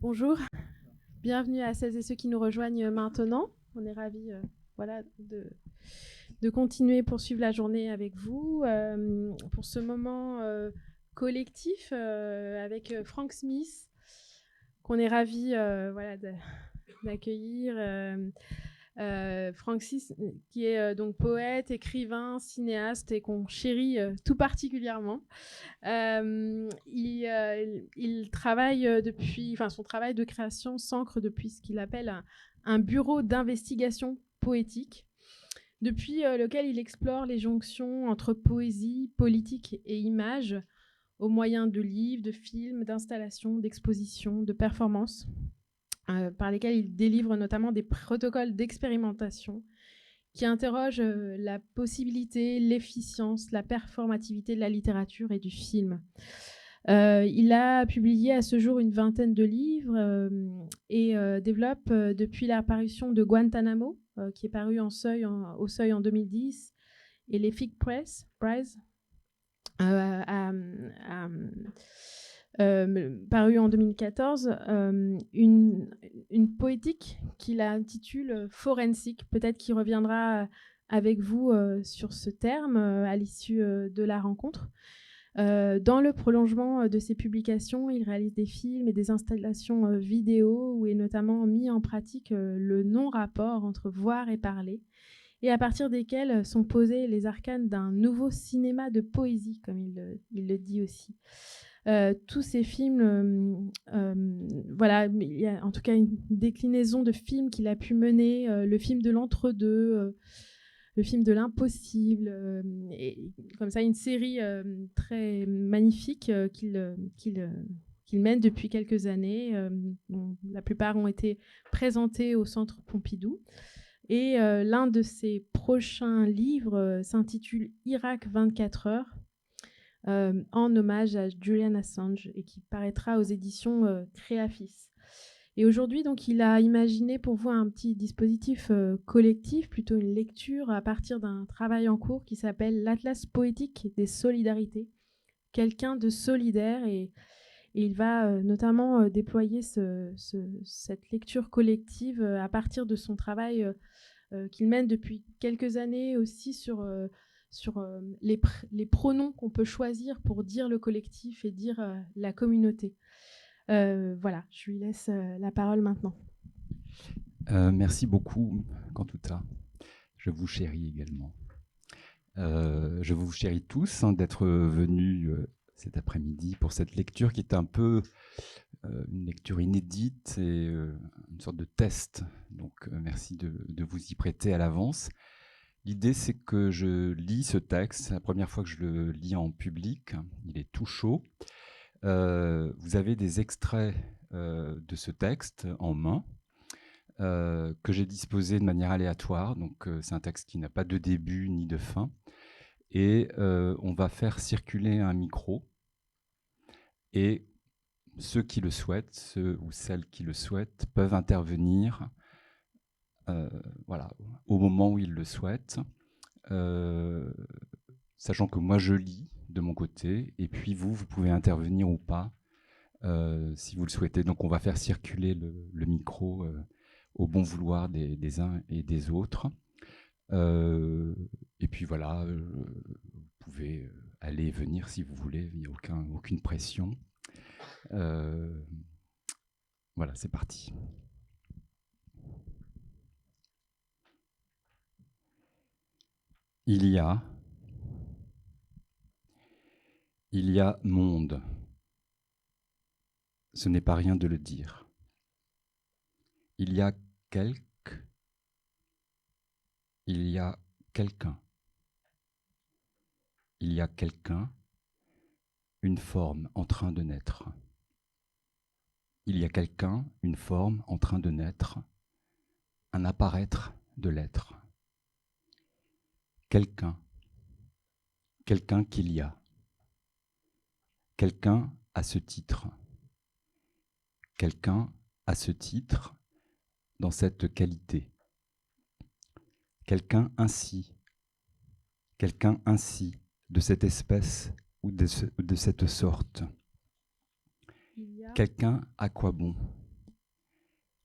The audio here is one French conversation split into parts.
Bonjour, bienvenue à celles et ceux qui nous rejoignent maintenant. On est ravis voilà, de continuer et poursuivre la journée avec vous pour ce moment collectif avec Frank Smith, qu'on est ravis voilà, d'accueillir. Frank Smith, qui est donc poète, écrivain, cinéaste et qu'on chérit tout particulièrement. Il travaille depuis, enfin son travail de création s'ancre depuis ce qu'il appelle un bureau d'investigation poétique, depuis lequel il explore les jonctions entre poésie, politique et image, au moyen de livres, de films, d'installations, d'expositions, de performances, par lesquels il délivre notamment des protocoles d'expérimentation qui interrogent la possibilité, l'efficience, la performativité de la littérature et du film. Il a publié à ce jour une vingtaine de livres et développe depuis la parution de Guantanamo, qui est paru au Seuil en 2010, et les Fig Press Prize, paru en 2014, une poétique qu'il intitule Forensique. Peut-être qu'il reviendra avec vous sur ce terme à l'issue de la rencontre. Dans le prolongement de ses publications, il réalise des films et des installations vidéo où est notamment mis en pratique le non-rapport entre voir et parler, et à partir desquels sont posés les arcanes d'un nouveau cinéma de poésie, comme il le dit aussi. Tous ces films, voilà, il y a en tout cas une déclinaison de films qu'il a pu mener, le film de l'entre-deux, le film de l'impossible, et comme ça une série très magnifique qu'il mène depuis quelques années. Dont la plupart ont été présentés au Centre Pompidou. Et l'un de ses prochains livres s'intitule Irak 24 heures, en hommage à Julian Assange, et qui paraîtra aux éditions Créafis. Et aujourd'hui, donc, il a imaginé pour vous un petit dispositif collectif, plutôt une lecture à partir d'un travail en cours qui s'appelle l'Atlas poétique des solidarités. Quelqu'un de solidaire, et il va notamment déployer cette lecture collective à partir de son travail qu'il mène depuis quelques années aussi sur les pronoms qu'on peut choisir pour dire le collectif et dire la communauté. Voilà, je lui laisse la parole maintenant. Merci beaucoup, Kantouta. Je vous chéris également. Je vous chéris tous d'être venus cet après-midi pour cette lecture qui est un peu une lecture inédite et une sorte de test. Donc merci de vous y prêter à l'avance. L'idée, c'est que je lis ce texte. C'est la première fois que je le lis en public. Il est tout chaud. Vous avez des extraits de ce texte en main. Que j'ai disposé de manière aléatoire. Donc, c'est un texte qui n'a pas de début ni de fin. Et on va faire circuler un micro. Et ceux qui le souhaitent, ceux ou celles qui le souhaitent, peuvent intervenir voilà, au moment où ils le souhaitent. Sachant que moi, je lis de mon côté. Et puis, vous pouvez intervenir ou pas si vous le souhaitez. Donc, on va faire circuler le micro au bon vouloir des uns et des autres. Et puis voilà, vous pouvez aller et venir si vous voulez, il n'y a aucune pression. Voilà, c'est parti. Il y a monde. Ce n'est pas rien de le dire. Il y a quelque, il y a quelqu'un. Il y a quelqu'un, une forme en train de naître. Il y a quelqu'un, une forme en train de naître, un apparaître de l'être. Quelqu'un, quelqu'un qu'il y a. Quelqu'un à ce titre. Quelqu'un à ce titre, dans cette qualité. Quelqu'un ainsi, de cette espèce ou de cette sorte. Quelqu'un à quoi bon?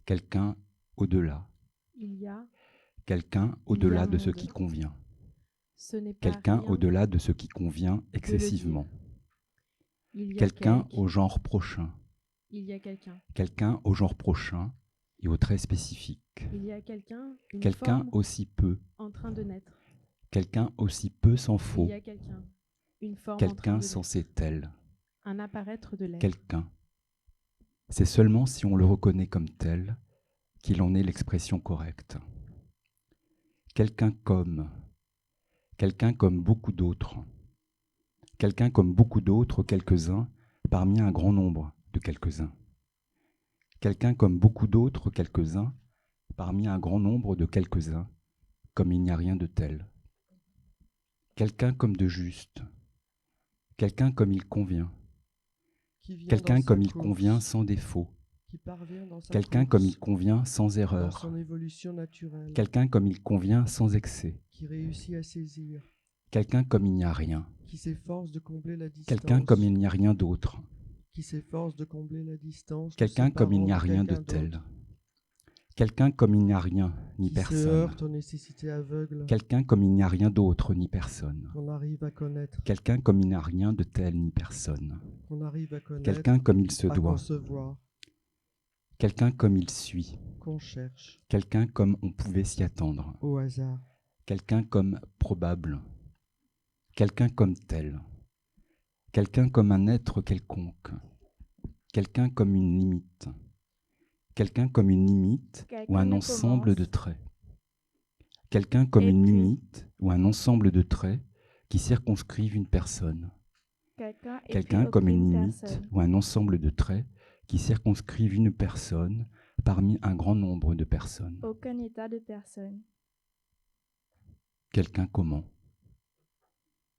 quelqu'un au-delà, Il y a quelqu'un au-delà de ce monde. qui convient, Ce n'est pas quelqu'un rien au-delà de ce qui convient de le dire. excessivement, Il y a quelqu'un au genre prochain, il y a quelqu'un. quelqu'un au genre prochain et au trait spécifique, Il y a quelqu'un, une quelqu'un forme aussi peu, en train de naître. quelqu'un aussi peu sans Il faux, y a quelqu'un, une forme en train quelqu'un de naître. censé tel, Un apparaître de l'être. quelqu'un. C'est seulement si on le reconnaît comme tel qu'il en est l'expression correcte. Quelqu'un comme beaucoup d'autres, quelqu'un comme beaucoup d'autres, quelques-uns, parmi un grand nombre de quelques-uns. Quelqu'un comme beaucoup d'autres, quelques-uns, parmi un grand nombre de quelques-uns, comme il n'y a rien de tel. Quelqu'un comme de juste, quelqu'un comme il convient, quelqu'un comme il convient sans défaut, quelqu'un comme il convient sans erreur, son évolution naturelle, quelqu'un comme il convient sans excès, qui réussit à saisir, quelqu'un comme il n'y a rien, qui s'efforce de combler la distance, quelqu'un comme il n'y a rien d'autre, qui s'efforce de combler la distance, quelqu'un comme il n'y a rien de tel, quelqu'un comme il n'y a rien ni qui se personne, heurte aux nécessités aveugles, quelqu'un comme il n'y a rien d'autre ni personne, qu'on arrive à connaître, quelqu'un comme il n'y a rien de tel ni personne, qu'on arrive à connaître, quelqu'un comme il se à doit, concevoir, quelqu'un comme il suit, qu'on cherche, quelqu'un comme on pouvait s'y attendre, au hasard, quelqu'un comme probable, quelqu'un comme tel, quelqu'un comme un être quelconque, quelqu'un comme une limite, quelqu'un comme une limite ou un ensemble de traits, quelqu'un comme une limite ou un ensemble de traits qui circonscrivent une personne, quelqu'un comme une limite ou un ensemble de traits qui circonscrivent une personne parmi un grand nombre de personnes. Aucun état de personne. Quelqu'un comment?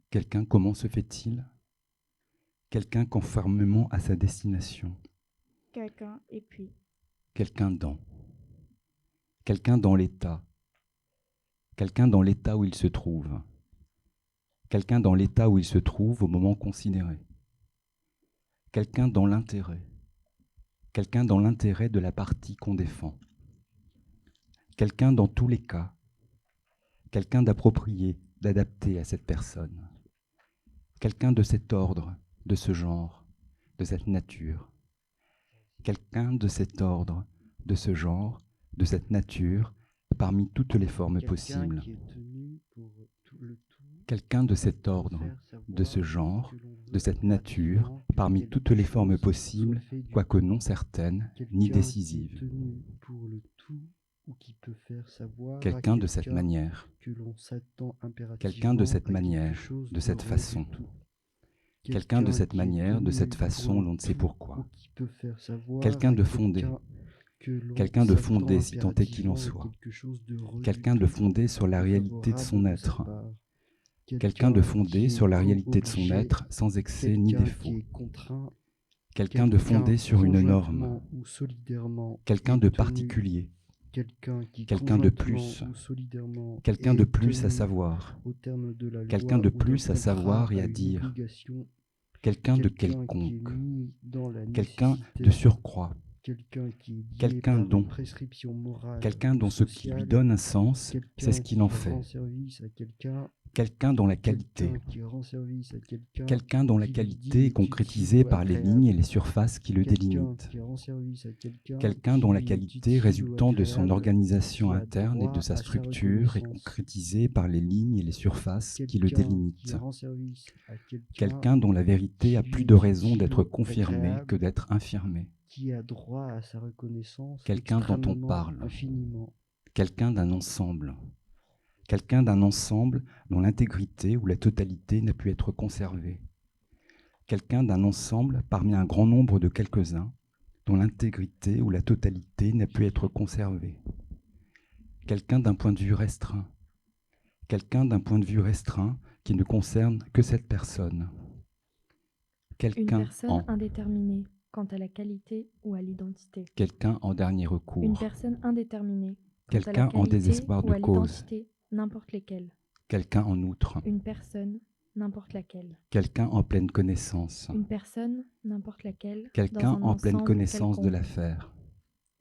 Quelqu'un comment se fait-il? Quelqu'un conformément à sa destination. Quelqu'un et puis. Quelqu'un dans. Quelqu'un dans l'état. Quelqu'un dans l'état où il se trouve. Quelqu'un dans l'état où il se trouve au moment considéré. Quelqu'un dans l'intérêt. Quelqu'un dans l'intérêt de la partie qu'on défend. Quelqu'un dans tous les cas. Quelqu'un d'approprié, d'adapté à cette personne. Quelqu'un de cet ordre, de ce genre, de cette nature. Quelqu'un de cet ordre, de ce genre, de cette nature, parmi toutes les formes possibles. Quelqu'un de cet ordre, de ce genre, de cette nature, parmi toutes les formes possibles, quoique non certaines, ni décisives. Quelqu'un de cette manière, quelqu'un de cette manière, de cette façon. Quelqu'un de cette manière, de cette façon, l'on ne sait pourquoi. Quelqu'un de fondé. Quelqu'un de fondé, si tant est qu'il en soit. Quelqu'un de fondé sur la réalité de son être. Quelqu'un de fondé sur la réalité de son être, sans excès ni défaut. Quelqu'un de fondé sur une norme. Quelqu'un de particulier. Quelqu'un de plus. Quelqu'un de plus à savoir. Quelqu'un de plus à savoir et à dire. Quelqu'un de quelconque. Quelqu'un de surcroît. Quelqu'un dont. Quelqu'un dont ce qui lui donne un sens, c'est ce qu'il en fait. Quelqu'un dont la qualité. Quelqu'un dont la qualité est concrétisée par les lignes et les surfaces qui le délimitent. Quelqu'un dont la qualité résultant de son organisation interne et de sa structure est concrétisée par les lignes et les surfaces qui le délimitent. Quelqu'un dont la vérité a plus de raison d'être confirmée que d'être infirmée. Quelqu'un dont on parle. Quelqu'un d'un ensemble. Quelqu'un d'un ensemble dont l'intégrité ou la totalité n'a pu être conservée. Quelqu'un d'un ensemble parmi un grand nombre de quelques-uns dont l'intégrité ou la totalité n'a pu être conservée. Quelqu'un d'un point de vue restreint. Quelqu'un d'un point de vue restreint qui ne concerne que cette personne. Quelqu'un Une personne indéterminée quant à la qualité ou à l'identité. Quelqu'un en dernier recours. Une personne indéterminée quant Quelqu'un à la en qualité désespoir ou de à cause. l'identité, n'importe lesquelles. Quelqu'un en outre. Une personne, n'importe laquelle. Quelqu'un en pleine connaissance. Une personne, n'importe laquelle. Quelqu'un dans un en pleine ensemble connaissance de quelconque. l'affaire.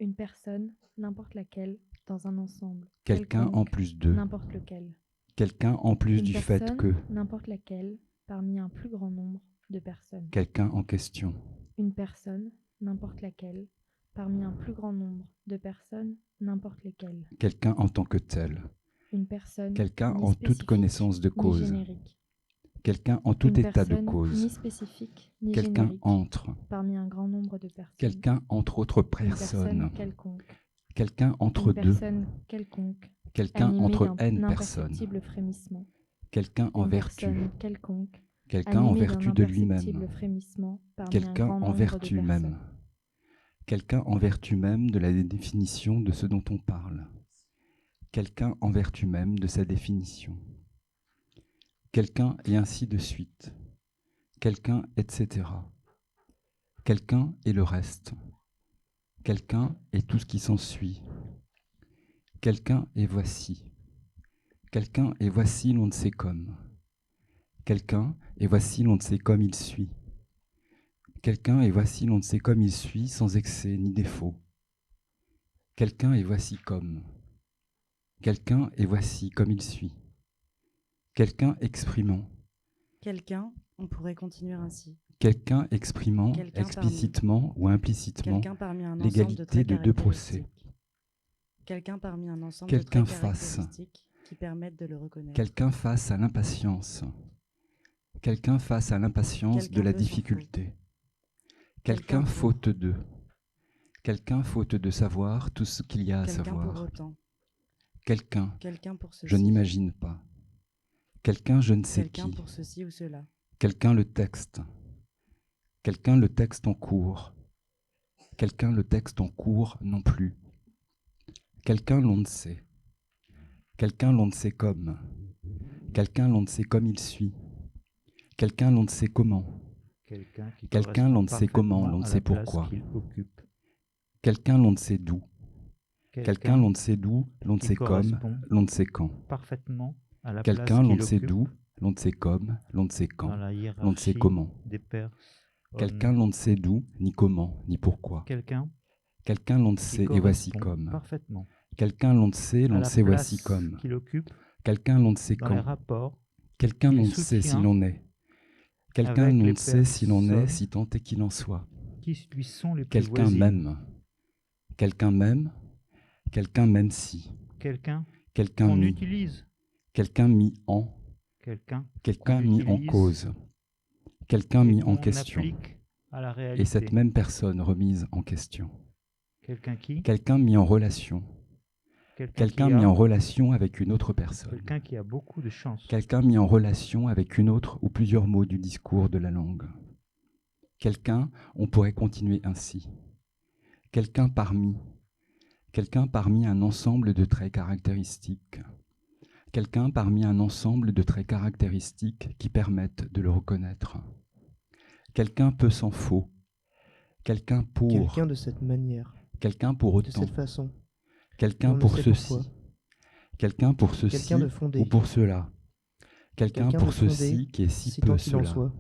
Une personne, n'importe laquelle, dans un ensemble. Quelqu'un en quelconque, plus d'eux. N'importe lequel. Quelqu'un en plus Une du fait personne, que. n'importe laquelle, parmi un plus grand nombre de personnes. Quelqu'un en question. Une personne, n'importe laquelle, parmi un plus grand nombre de personnes, n'importe lesquelles. Quelqu'un en tant que tel. Une personne, Quelqu'un ni en toute spécifique, connaissance de ni cause. générique. Quelqu'un en tout Une état de personne, ni cause. spécifique, ni Quelqu'un générique, entre. parmi un grand nombre de personnes. Quelqu'un entre autres Une personne personnes. quelconque. Quelqu'un entre Une deux. personne quelconque. Quelqu'un Animée entre d'un n personnes. imperceptible frémissement. Quelqu'un en Une vertu. personne quelconque. Quelqu'un en Animée vertu d'un de imperceptible lui-même. frémissement parmi un Quelqu'un grand en nombre vertu de même. personnes. Quelqu'un en vertu même de la définition de ce dont on parle. Quelqu'un en vertu même de sa définition. Quelqu'un et ainsi de suite. Quelqu'un, etc. Quelqu'un et le reste. Quelqu'un et tout ce qui s'ensuit. Quelqu'un et voici. Quelqu'un et voici l'on ne sait comme. Quelqu'un et voici l'on ne sait comme il suit. Quelqu'un et voici l'on ne sait comme il suit sans excès ni défaut. Quelqu'un et voici comme. Quelqu'un et voici comme il suit. Quelqu'un exprimant. Quelqu'un, on pourrait continuer ainsi. Quelqu'un exprimant Quelqu'un explicitement ou implicitement Quelqu'un parmi un ensemble de l'égalité traits de deux procès. caractéristiques. Quelqu'un parmi un ensemble Quelqu'un de traits face. caractéristiques qui permettent de le reconnaître. Quelqu'un face à l'impatience. Quelqu'un face à l'impatience de Quelqu'un la peu s'en difficulté. Quelqu'un Quelqu'un pour. faute de. Quelqu'un faute de savoir tout ce qu'il y a à Quelqu'un pour savoir. autant. Quelqu'un, Quelqu'un pour ceci. je n'imagine pas. Quelqu'un, je ne sais Quelqu'un qui. pour ceci ou cela. Quelqu'un le texte. Quelqu'un le texte en cours. Quelqu'un le texte en cours non plus. Quelqu'un l'on ne sait. Quelqu'un l'on ne sait comme. Quelqu'un l'on ne sait comme il suit. Quelqu'un l'on ne sait comment. Quelqu'un l'on ne sait comment, l'on ne sait pourquoi. Quelqu'un l'on ne sait d'où. Quelqu'un l'on ne sait d'où, l'on ne sait comme, l'on ne sait quand. Parfaitement à la Quelqu'un place l'on qu'il ne sait occupe d'où, l'on ne sait comme, l'on ne sait dans quand, la l'on ne sait hiérarchie comment. des personnes. Quelqu'un l'on ne sait d'où, ni comment, ni pourquoi. Quelqu'un Quelqu'un l'on ne qui sait et voici correspond comme. parfaitement Quelqu'un l'on ne sait, à l'on ne la sait voici place comme. qu'il occupe Quelqu'un l'on ne sait dans les quand. rapports Quelqu'un qu'il l'on ne sait si soutient l'on est. Quelqu'un avec l'on les ne sait si l'on est, personnes si tant est qu'il en soit. qui lui sont les plus Quelqu'un voisines. même. Quelqu'un même. Quelqu'un même si. Quelqu'un Quelqu'un qu'on mis. utilise. Quelqu'un mis en. Quelqu'un Quelqu'un qu'on mis en utilise cause. Quelqu'un et mis en qu'on question. applique à la Et réalité. cette même personne remise en question. Quelqu'un qui Quelqu'un mis en relation. Quelqu'un mis en relation avec une autre personne. Quelqu'un qui a beaucoup de chance. Quelqu'un mis en relation avec une autre ou plusieurs mots du discours de la langue. Quelqu'un, on pourrait continuer ainsi. Quelqu'un parmi un ensemble de traits caractéristiques. Quelqu'un parmi un ensemble de traits caractéristiques qui permettent de le reconnaître. Quelqu'un peu s'en faut. Quelqu'un pour. Quelqu'un de cette manière, Quelqu'un pour de autant. cette façon. Quelqu'un On ne pour sait ceci. pourquoi. Quelqu'un pour ceci Quelqu'un de fondé. ou pour cela. Quelqu'un Quelqu'un pour de fondé, ceci qui est si si peu tant qu'il en cela. soit.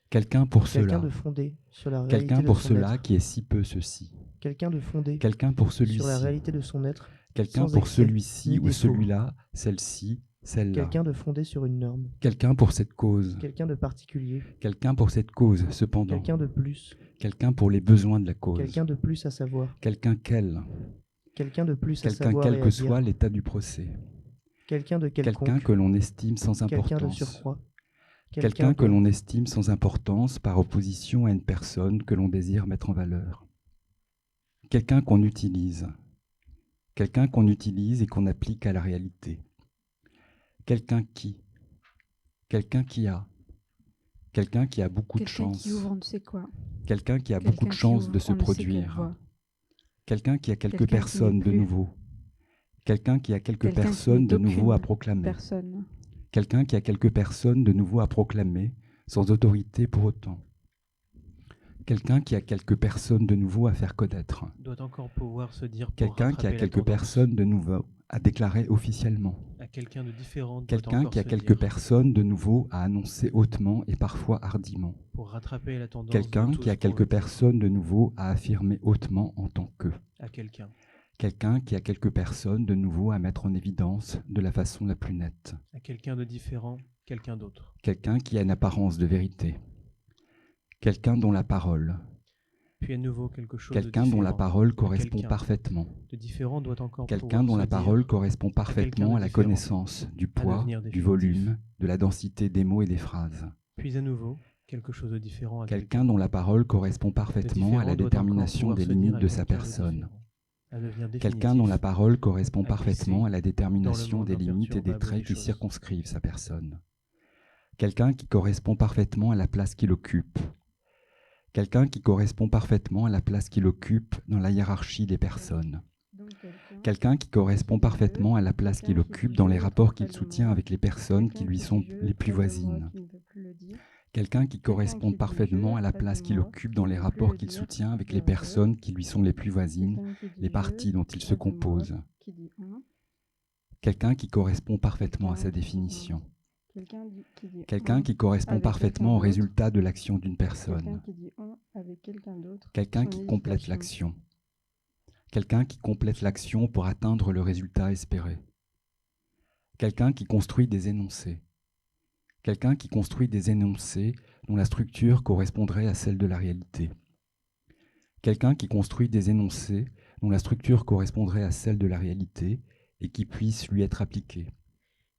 Quelqu'un pour Quelqu'un cela. de fondé sur la réalité Quelqu'un de pour son cela être. qui est si peu ceci. Quelqu'un de fondé Quelqu'un pour sur la celui-ci. réalité de son être. Quelqu'un sans pour excès celui-ci ni ou défaut. celui-là, celle-ci, celle-là. Quelqu'un de fondé sur une norme. Quelqu'un pour cette cause. Quelqu'un de particulier. Quelqu'un pour cette cause, cependant. Quelqu'un de plus. Quelqu'un pour les besoins de la cause. Quelqu'un de plus à savoir. Quelqu'un quel. Quelqu'un de plus à Quelqu'un savoir quel et que à soit dire. l'état du procès. Quelqu'un de Quelqu'un quelconque. que l'on estime sans Quelqu'un de importance. surcroît. Quelqu'un que de- l'on estime sans importance par opposition à une personne que l'on désire mettre en valeur. Quelqu'un qu'on utilise. Quelqu'un qu'on utilise et qu'on applique à la réalité. Quelqu'un qui. Quelqu'un qui a. Quelqu'un qui a beaucoup de Quelqu'un chance. qui ouvre on ne sait quoi. Quelqu'un qui a Quelqu'un beaucoup de qui chance ouvre de se on ne sait quelle produire. voie. Quelqu'un qui a quelques Quelqu'un qui n'est personnes de plus. nouveau. Quelqu'un qui a quelques Quelqu'un qui personnes n'est de nouveau à aucune proclamer. Personne. Quelqu'un qui a quelques personnes de nouveau à proclamer, sans autorité pour autant. Quelqu'un qui a quelques personnes de nouveau à faire connaître. Doit encore pouvoir se dire pour Quelqu'un qui a rattraper la quelques tendance. personnes de nouveau à déclarer officiellement. À quelqu'un de différent doit Quelqu'un encore qui a se quelques dire personnes de nouveau à annoncer hautement et parfois hardiment. pour rattraper la tendance Quelqu'un dont qui a tous quelques pourraient. personnes de nouveau à affirmer hautement en tant que. À quelqu'un. Quelqu'un qui a quelques personnes de nouveau à mettre en évidence de la façon la plus nette. À quelqu'un de différent, quelqu'un d'autre. Quelqu'un qui a une apparence de vérité. Quelqu'un dont la parole. Puis à nouveau quelque chose Quelqu'un de dont la différent. parole À correspond quelqu'un parfaitement. de différent doit encore Quelqu'un pouvoir dont se la dire parole correspond quelqu'un parfaitement de à la différent, connaissance du poids, devenir du définitif. volume, de la densité des mots et des phrases. Puis à nouveau quelque chose de différent à Quelqu'un dont la parole correspond parfaitement à la détermination des limites de sa personne. Quelqu'un dont la parole correspond à parfaitement glisser à la détermination monde des limites et des imperturbable traits des qui choses. circonscrivent sa personne. Quelqu'un qui correspond parfaitement à la place qu'il occupe. Quelqu'un qui correspond parfaitement à la place qu'il occupe dans la hiérarchie des personnes. Quelqu'un qui correspond parfaitement à la place qu'il occupe dans les rapports qu'il soutient avec les personnes qui lui sont les plus voisines. Quelqu'un qui correspond parfaitement à la place qu'il occupe dans les rapports qu'il soutient avec les personnes qui lui sont les plus voisines, les parties dont il se compose. Quelqu'un qui correspond parfaitement à sa définition. Quelqu'un qui correspond parfaitement au résultat de l'action d'une personne. Quelqu'un qui complète l'action. Quelqu'un qui complète l'action pour atteindre le résultat espéré. Quelqu'un qui construit des énoncés. Quelqu'un qui construit des énoncés dont la structure correspondrait à celle de la réalité. Quelqu'un qui construit des énoncés dont la structure correspondrait à celle de la réalité et qui puisse lui être appliquée.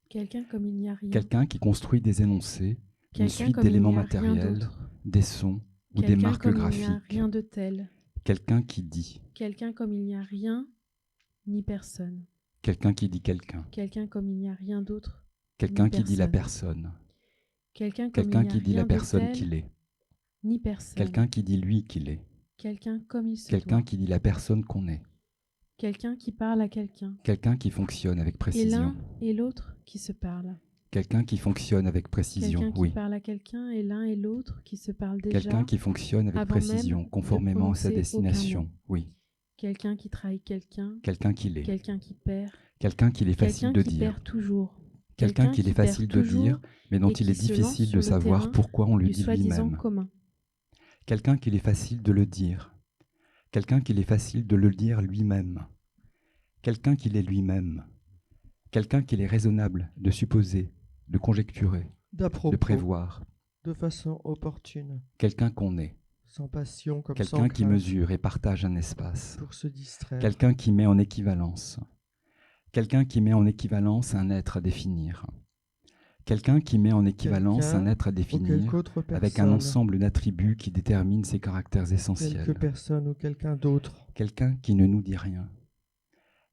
Quelqu'un comme il n'y a rien. Quelqu'un qui construit des énoncés, une Quelqu'un suite comme il n'y d'éléments a rien matériels, d'autre. des sons ou des Quelqu'un marques comme il n'y a graphiques. rien de tel. Quelqu'un qui dit. Quelqu'un comme il n'y a rien ni personne. Quelqu'un qui dit quelqu'un. Quelqu'un comme il n'y a rien d'autre. Quelqu'un ni qui dit la personne. personne. Quelqu'un comme Quelqu'un il n'y a qui dit rien la de personne tel, qu'il est. ni personne. Quelqu'un qui dit lui qu'il est. Quelqu'un comme il se Quelqu'un doit. qui dit la personne qu'on est. Quelqu'un qui parle à quelqu'un. Quelqu'un qui fonctionne avec Et précision. l'un et l'autre qui se parlent. Quelqu'un qui fonctionne avec précision, Quelqu'un qui oui. parle à quelqu'un et l'un et l'autre qui se parlent déjà. Quelqu'un qui fonctionne avec avant précision, même de conformément à sa prononcer aucun destination, mot. oui. Quelqu'un qui trahit quelqu'un. Quelqu'un qui l'est. Quelqu'un qui perd. Quelqu'un qu'il est facile Quelqu'un de qui dire. perd toujours. Quelqu'un qu'il est perd facile de toujours dire, mais dont et il qui est se lance difficile sur de le savoir terrain pourquoi on lui du dit soi-disant lui-même. commun. Quelqu'un qu'il est facile de le dire. Quelqu'un qu'il est facile de le dire lui-même. Quelqu'un qu'il est lui-même. Quelqu'un qu'il est raisonnable de supposer, de conjecturer, D'à-propos, de prévoir. de façon opportune, Quelqu'un qu'on est. sans passion comme sans Quelqu'un qui crainte, mesure et partage un espace. pour se distraire. Quelqu'un qui met en équivalence. Quelqu'un qui met en équivalence un être à définir. Quelqu'un qui met en équivalence Quelqu'un un être à ou définir quelque autre personne, avec un ensemble d'attributs qui déterminent ses caractères essentiels. quelque personne ou quelqu'un d'autre, Quelqu'un qui ne nous dit rien.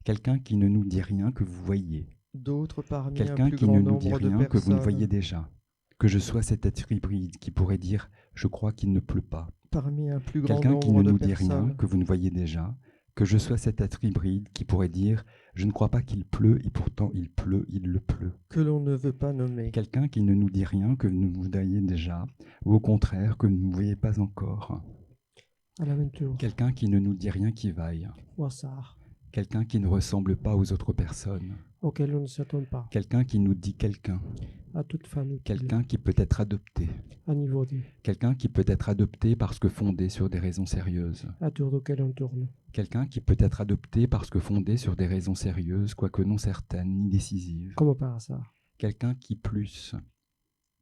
Quelqu'un qui ne nous dit rien que vous voyez. d'autres parmi Quelqu'un un plus qui grand ne nous dit nombre de rien que vous ne personnes, voyez déjà. Que je sois cet être hybride qui pourrait dire « je crois qu'il ne pleut pas ». parmi un plus grand Quelqu'un qui nombre ne de nous dit rien personnes, que vous ne voyez déjà. Que je sois cet être hybride qui pourrait dire « je ne crois pas qu'il pleut et pourtant il pleut, il le pleut ». que l'on ne veut pas nommer. Quelqu'un qui ne nous dit rien que vous voyez déjà, ou au contraire que vous ne voyez pas encore. Bonaventure, Quelqu'un qui ne nous dit rien qui vaille. au hasard, Quelqu'un qui ne ressemble pas aux autres personnes. auquel on ne s'attend pas, Quelqu'un qui nous dit quelqu'un. à toute femme utile, Quelqu'un qui peut être adopté. à niveau du, Quelqu'un qui peut être adopté parce que fondé sur des raisons sérieuses. à tour auquel on tourne, Quelqu'un qui peut être adopté parce que fondé sur des raisons sérieuses, quoique non certaines ni décisives. comme par hasard, Quelqu'un qui plus.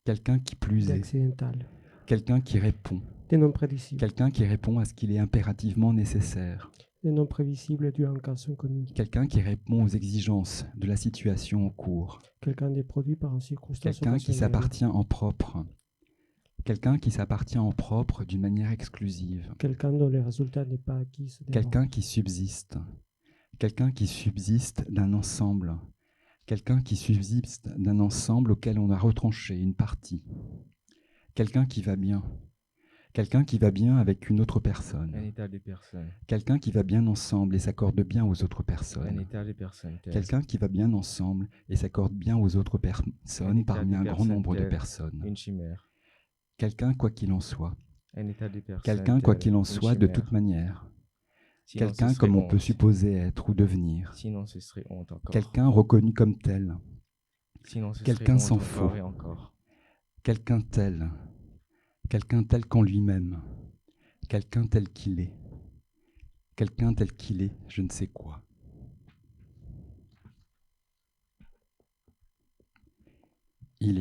Quelqu'un qui plus est. d'accidental, Quelqu'un qui répond. des noms prédicibles, Quelqu'un qui répond à ce qu'il est impérativement nécessaire. des noms prévisibles dus en cas inconnu, Quelqu'un qui répond aux exigences de la situation en cours. quelqu'un des produits par une circonstance Quelqu'un qui occasionnelle, s'appartient en propre. Quelqu'un qui s'appartient en propre d'une manière exclusive. quelqu'un dont le résultat n'est pas acquis, se dément. Quelqu'un qui subsiste. Quelqu'un qui subsiste d'un ensemble. Quelqu'un qui subsiste d'un ensemble auquel on a retranché une partie. Quelqu'un qui va bien. Quelqu'un qui va bien avec une autre personne. Un état de personne. Quelqu'un qui va bien ensemble et s'accorde bien aux autres Un personnes. état de personne. tel. Quelqu'un qui va bien ensemble et s'accorde bien aux autres personnes état parmi de un grand personne nombre de tel personnes. Une chimère. Quelqu'un quoi qu'il en soit. Un état de personne. Quelqu'un quoi tel qu'il en une soit de chimère. toute manière. Sinon, Quelqu'un ce serait comme on peut honte. supposer être ou devenir. Sinon, ce serait honte encore. Quelqu'un reconnu comme tel. Sinon, ce quelqu'un serait honte s'en encore fout. et encore. Quelqu'un tel. Quelqu'un tel qu'en lui-même. Quelqu'un tel qu'il est. quelqu'un tel qu'il est, je ne sais quoi. Il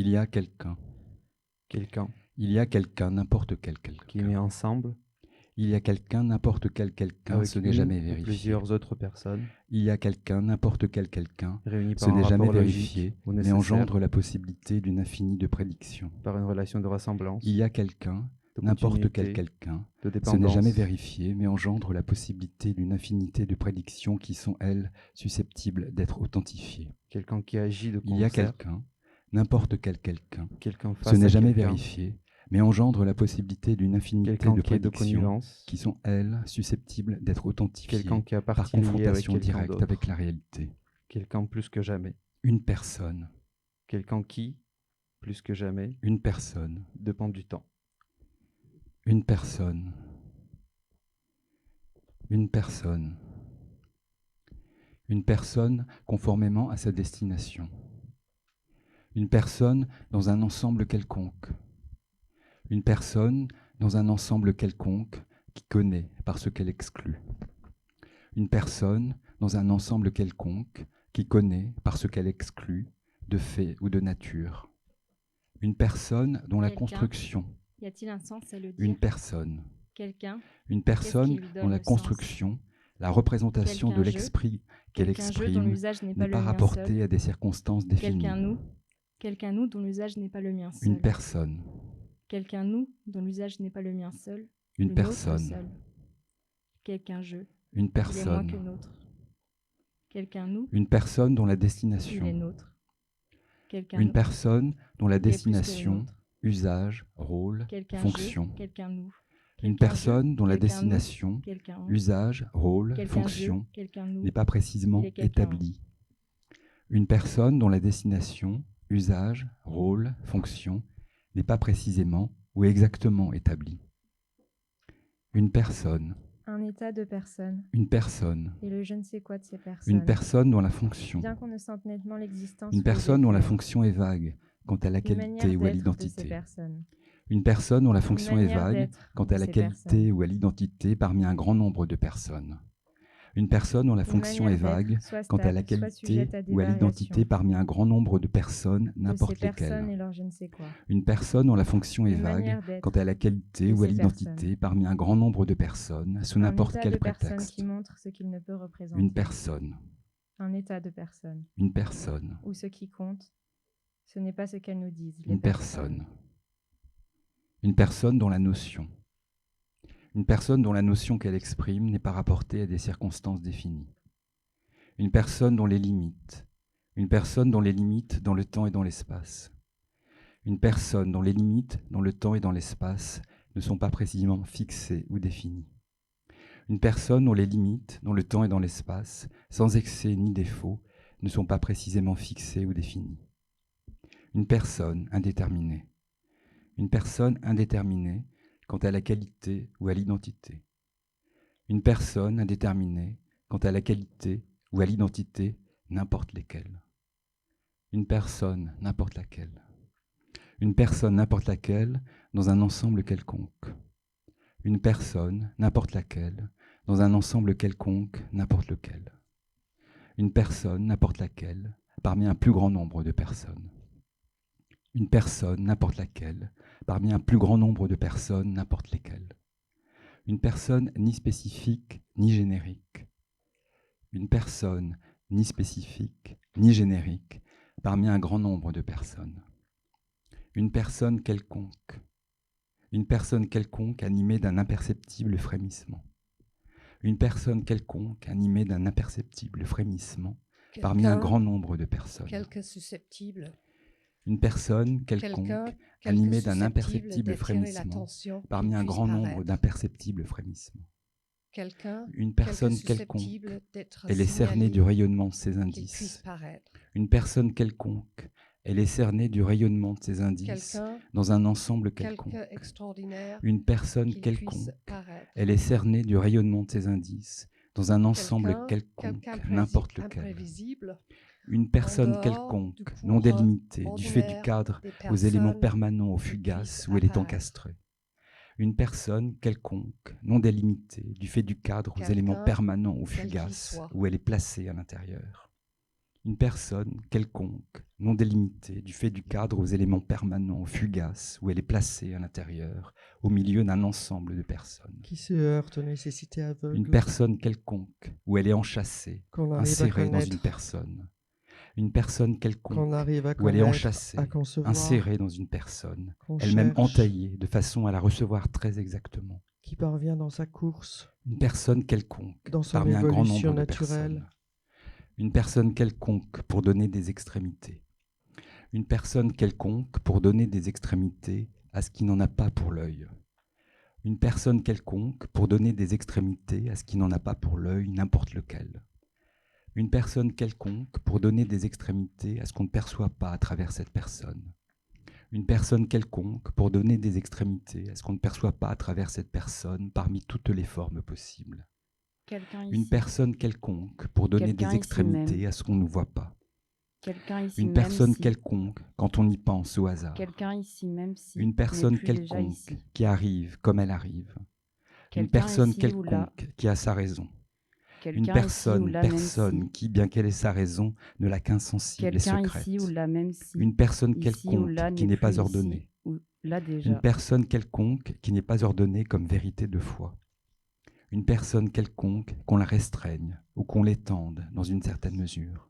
y a quelqu'un. Quelqu'un Il y a quelqu'un, n'importe quel quelqu'un. qui met ensemble Il y a quelqu'un, n'importe quel quelqu'un, avec ce n'est une jamais ou vérifié. plusieurs autres personnes Il y a quelqu'un, n'importe quel quelqu'un, réunies ce par un n'est jamais rapport vérifié, logique ou mais nécessaire engendre la possibilité d'une infinie de prédiction. par une relation de ressemblance, Il y a quelqu'un, de n'importe quel continuité, quelqu'un, de ce n'est dépendance, jamais vérifié, mais engendre la possibilité d'une infinité de prédictions qui sont, elles, susceptibles d'être authentifiées. quelqu'un qui agit de Il y a concert, quelqu'un, n'importe quel quelqu'un, quelqu'un ce face n'est à jamais quelqu'un, vérifié, mais engendre la possibilité d'une infinité quelqu'un de qui est de prédictions connivence, qui sont, elles, susceptibles d'être authentifiées quelqu'un qui a par partie liée avec confrontation quelqu'un directe d'autre, avec la réalité. quelqu'un plus que jamais, Une personne, quelqu'un qui, plus que jamais, une personne, dépend du temps, une personne, une personne, une personne conformément à sa destination, une personne dans un ensemble quelconque, une personne dans un ensemble quelconque qui connaît par ce qu'elle exclut, une personne dans un ensemble quelconque qui connaît par ce qu'elle exclut de fait ou de nature, une personne dont la Quelqu'un. construction, Y a-t-il un sens à le dire? une personne, Quelqu'un. une personne lui donne dont la le sens? construction, la représentation de Quelqu'un jeu. l'esprit qu'elle Quelqu'un jeu dont exprime l'usage n'est pas n'est le pas mien rapporté seul. à des circonstances définies. Quelqu'un nous dont l'usage n'est pas le mien seul. Une personne, Quelqu'un nous dont l'usage n'est pas le mien seul. une le nôtre personne, seul. Quelqu'un je. une Il est moins personne, que nôtre. Quelqu'un nous. une personne dont la Il est destination, nôtre. Quelqu'un une nous. personne dont la Il est plus que les destination, nôtres. usage, rôle, Quelqu'un fonction, je. Quelqu'un nous. une Quelqu'un personne je, dont la quelqu'un nous, destination, quelqu'un on, usage, rôle, quelqu'un fonction je, quelqu'un nous, n'est pas précisément il est quelqu'un. établie. Une personne dont la destination, usage, rôle, fonction n'est pas précisément ou exactement établie. Une personne, un état de personne une personne, et le je ne sais quoi de ces personnes. une personne dont la fonction, Bien qu'on ne sente nettement l'existence. une ou personne le dont la découvre. fonction est vague quant à la Une qualité manière ou à d'être de ces l'identité. personnes. Une personne dont la fonction est manière vague d'être quant de à la ces qualité personnes. ou à l'identité parmi un grand nombre de personnes. Une personne dont la Une fonction est manière d'être, vague soit quant à la stable, soit qualité sujette à des ou à l'identité variations. parmi un grand nombre de personnes, De ces n'importe personnes lesquelles. et leur je ne sais quoi. Une personne dont la fonction est Une vague manière d'être quant à la qualité de ou à ces l'identité personnes. parmi un grand nombre de personnes, sous Un n'importe état quel de personne prétexte. qui montre ce qu'il ne peut représenter. Une personne, Un état de personne. une personne, Où ce qui compte, ce n'est pas ce qu'elles nous disent. les une personne. Une personne dont la notion. Une personne dont la notion qu'elle exprime n'est pas rapportée à des circonstances définies. Une personne dont les limites. Une personne dont les limites dans le temps et dans l'espace. Une personne dont les limites dans le temps et dans l'espace ne sont pas précisément fixées ou définies. Une personne dont les limites dans le temps et dans l'espace, sans excès ni défaut, ne sont pas précisément fixées ou définies. Une personne indéterminée. Une personne indéterminée quant à la qualité ou à l'identité. Une personne indéterminée quant à la qualité ou à l'identité, n'importe lesquelles. Une personne, n'importe laquelle. Une personne, n'importe laquelle, dans un ensemble quelconque. Une personne, n'importe laquelle, dans un ensemble quelconque, n'importe lequel. Une personne, n'importe laquelle, parmi un plus grand nombre de personnes. Une personne, n'importe laquelle, parmi un plus grand nombre de personnes, n'importe lesquelles. Une personne ni spécifique ni générique. Une personne ni spécifique ni générique, parmi un grand nombre de personnes. Une personne quelconque. Une personne quelconque animée d'un imperceptible frémissement. Une personne quelconque animée d'un imperceptible frémissement, parmi un grand nombre de personnes. Quelqu'un susceptible. Une personne quelconque animée d'un imperceptible frémissement, parmi un grand nombre d'imperceptibles frémissements. Une personne quelconque, elle est cernée du rayonnement de ses indices. Une personne quelconque, elle est cernée du rayonnement de ses indices dans un ensemble quelconque. Une personne quelconque, elle est cernée du rayonnement de ses indices dans un ensemble quelconque, n'importe lequel. Une personne quelconque, non délimitée, du fait du cadre aux éléments permanents, aux fugaces, où elle est encastrée. Une personne quelconque, non délimitée, du fait du cadre aux éléments Quelqu'un, permanents ou quel qu'il fugaces, soit. où elle est placée à l'intérieur. Une personne quelconque, non délimitée, du fait du cadre aux éléments permanents ou fugaces, où elle est placée à l'intérieur, au milieu d'un ensemble de personnes. Qui se heurte aux nécessités aveugles. Une personne quelconque, où elle est enchâssée, qu'on arrive à insérée dans connaître, une personne. Une personne qu'on quelconque, arrive à où elle est connaître, enchâssée, à concevoir, insérée dans une personne, qu'on elle-même cherche, entaillée, de façon à la recevoir très exactement. qui parvient dans sa course, Une personne quelconque, dans son parmi un grand évolution nombre de naturelle. personnes. Une personne quelconque pour donner des extrémités. Une personne quelconque pour donner des extrémités à ce qui n'en a pas pour l'œil. Une personne quelconque pour donner des extrémités à ce qui n'en a pas pour l'œil, n'importe lequel. Une personne quelconque pour donner des extrémités à ce qu'on ne perçoit pas à travers cette personne. Une personne quelconque pour donner des extrémités à ce qu'on ne perçoit pas à travers cette personne parmi toutes les formes possibles. Quelqu'un Une ici. personne quelconque pour donner Quelqu'un des ici extrémités même. à ce qu'on ne voit pas. Quelqu'un ici Une même personne si. quelconque quand on y pense au hasard. Quelqu'un ici même si. Une n'est personne plus déjà quelconque ici. qui arrive comme elle arrive. Une Quelqu'un personne ici ou là. quelconque qui a sa raison. Quelqu'un Une ici ou personne, là même personne si. qui, bien qu'elle ait sa raison, ne l'a qu'insensible et Quelqu'un secrète. ici ou là même si. Une personne Ici ou quelconque là qui n'est n'est pas plus ordonnée. ici ou là déjà. Une personne quelconque qui n'est pas ordonnée comme vérité de foi. Une personne quelconque qu'on la restreigne ou qu'on l'étende dans une certaine mesure.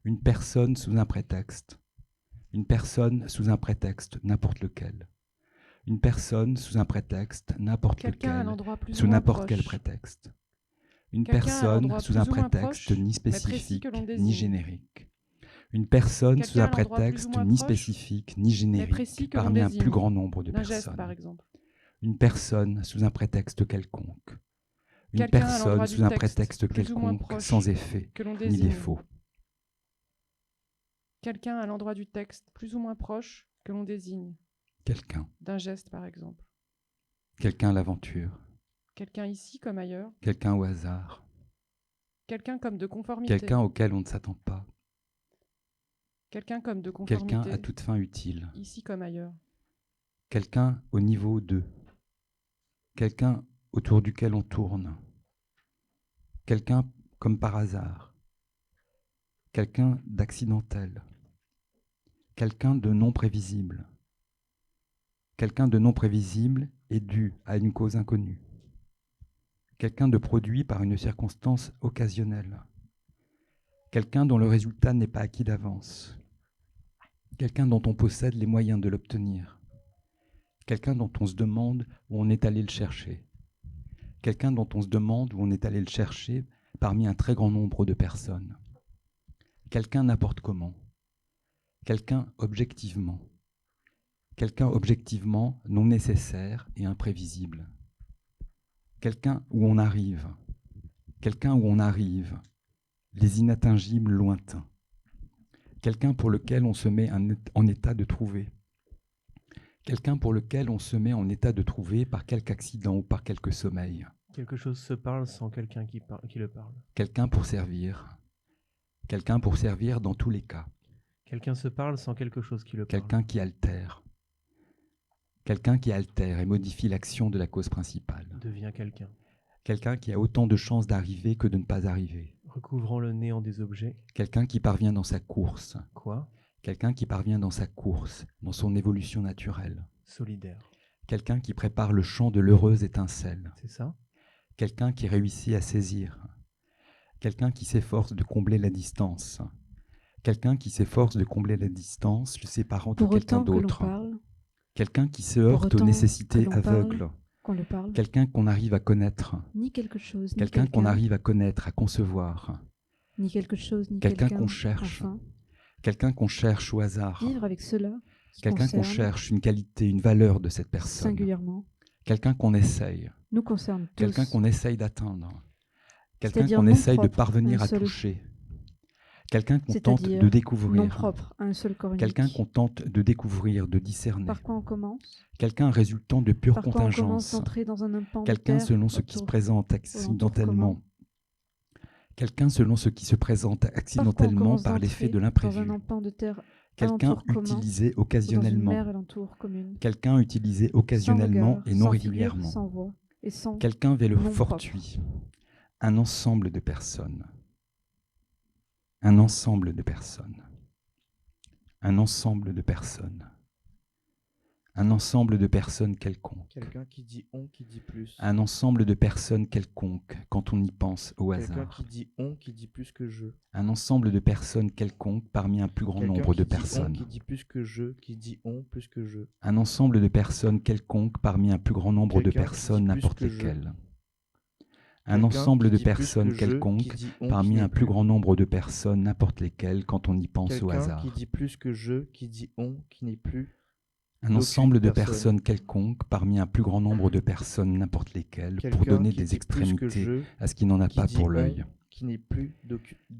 Une personne sous un prétexte. Une personne sous un prétexte, n'importe lequel. Une personne sous un prétexte, n'importe Quelqu'un à lequel, l'endroit plus sous ou moins n'importe quel proche. prétexte. Une Quelqu'un à personne l'endroit sous plus un ou moins prétexte proche, ni mais précis spécifique que l'on ni désigne. générique. Une personne sous Quelqu'un un à l'endroit plus ou prétexte moins ni proche, spécifique ni mais générique précis que l'on parmi un désigne. plus grand nombre de D'un geste, personnes. par exemple. Une personne sous un prétexte quelconque. Une Quelqu'un à personne l'endroit sous du un texte, prétexte plus ou moins quelconque, proche, sans effet que l'on ni désigne. défaut. Quelqu'un à l'endroit du texte plus ou moins proche que l'on désigne. Quelqu'un. D'un geste, par exemple. Quelqu'un à l'aventure. Quelqu'un ici comme ailleurs. Quelqu'un au hasard. Quelqu'un comme de conformité. Quelqu'un auquel on ne s'attend pas. Quelqu'un comme de conformité. Quelqu'un à toute fin utile. Ici comme ailleurs. Quelqu'un au niveau 2. Quelqu'un autour duquel on tourne. Quelqu'un comme par hasard. Quelqu'un d'accidentel. Quelqu'un de non prévisible. Quelqu'un de non prévisible est dû à une cause inconnue. Quelqu'un de produit par une circonstance occasionnelle. Quelqu'un dont le résultat n'est pas acquis d'avance. Quelqu'un dont on possède les moyens de l'obtenir. Quelqu'un dont on se demande où on est allé le chercher. Quelqu'un dont on se demande où on est allé le chercher parmi un très grand nombre de personnes. Quelqu'un n'importe comment. Quelqu'un objectivement. Quelqu'un objectivement non nécessaire et imprévisible. Quelqu'un où on arrive. Quelqu'un où on arrive. Les inattingibles lointains. Quelqu'un pour lequel on se met en état de trouver. Quelqu'un pour lequel on se met en état de trouver par quelque accident ou par quelque sommeil. Quelque chose se parle sans quelqu'un qui le parle. Quelqu'un pour servir. Quelqu'un pour servir dans tous les cas. Quelqu'un se parle sans quelque chose qui le parle. Quelqu'un qui altère. Quelqu'un qui altère et modifie l'action de la cause principale. Devient quelqu'un. Quelqu'un qui a autant de chances d'arriver que de ne pas arriver. Recouvrant le néant des objets. Quelqu'un qui parvient dans sa course. Quoi ? Quelqu'un qui parvient dans sa course, dans son évolution naturelle. Solidaire. Quelqu'un qui prépare le champ de l'heureuse étincelle. C'est ça ? Quelqu'un qui réussit à saisir. Quelqu'un qui s'efforce de combler la distance. Quelqu'un qui s'efforce de combler la distance, le séparant de quelqu'un d'autre. Quelqu'un qui se heurte aux nécessités aveugles. Quelqu'un qu'on arrive à connaître. Ni quelque chose, ni quelqu'un qu'on arrive à connaître, à concevoir. Ni quelque chose, ni quelqu'un qu'on cherche. Enfin. Quelqu'un qu'on cherche au hasard. Vivre avec cela. Quelqu'un qu'on cherche, une qualité, une valeur de cette personne. Singulièrement. Quelqu'un qu'on essaye. Nous concerne tous. Quelqu'un qu'on essaye d'atteindre. Quelqu'un qu'on essaye de parvenir à toucher. Quelqu'un qu'on tente de découvrir. Non propre à un seul corps unique. Quelqu'un qu'on tente de découvrir, de discerner. Par quoi on commence? Quelqu'un résultant de pure Par contingence. quoi on commence d'entrer dans un pan quelqu'un de terre selon ce qui se présente accidentellement. Quelqu'un selon ce qui se présente accidentellement par l'effet de l'imprévu. Quelqu'un alentour commun utilisé ou dans une occasionnellement. mer alentour commune. Quelqu'un utilisé Sans occasionnellement regard, et non sans figure, régulièrement. sans voix et sans Quelqu'un vélo nom propre. fortuit. Un ensemble de personnes. Un ensemble de personnes. Un ensemble de personnes. Un ensemble de personnes quelconques. Quelqu'un qui dit on, qui dit plus. Un ensemble de personnes quelconques quand on y pense au Quelqu'un hasard. qui dit on, qui dit plus que je. Un ensemble de personnes quelconques parmi un plus grand Quelqu'un nombre de qui dit on, personnes. qui dit plus que je, qui dit on, plus que je. Un ensemble de personnes quelconques parmi un plus grand nombre de Quelqu'un qui dit personnes, plus n'importe que je. lesquelles. Un Quelqu'un ensemble qui de dit plus que personnes je, quelconques qui dit on, parmi qui n'est un plus plus. grand nombre de personnes, n'importe lesquelles, quand on y pense au Quelqu'un hasard. qui dit plus que je, qui dit on, qui n'est plus. Un d'aucune ensemble de personne. personnes quelconques parmi un plus grand nombre de personnes, n'importe lesquelles, pour Quelqu'un donner qui des dit plus que extrémités je, à ce qui n'en a qui pas dit pour on, l'œil. qui n'est plus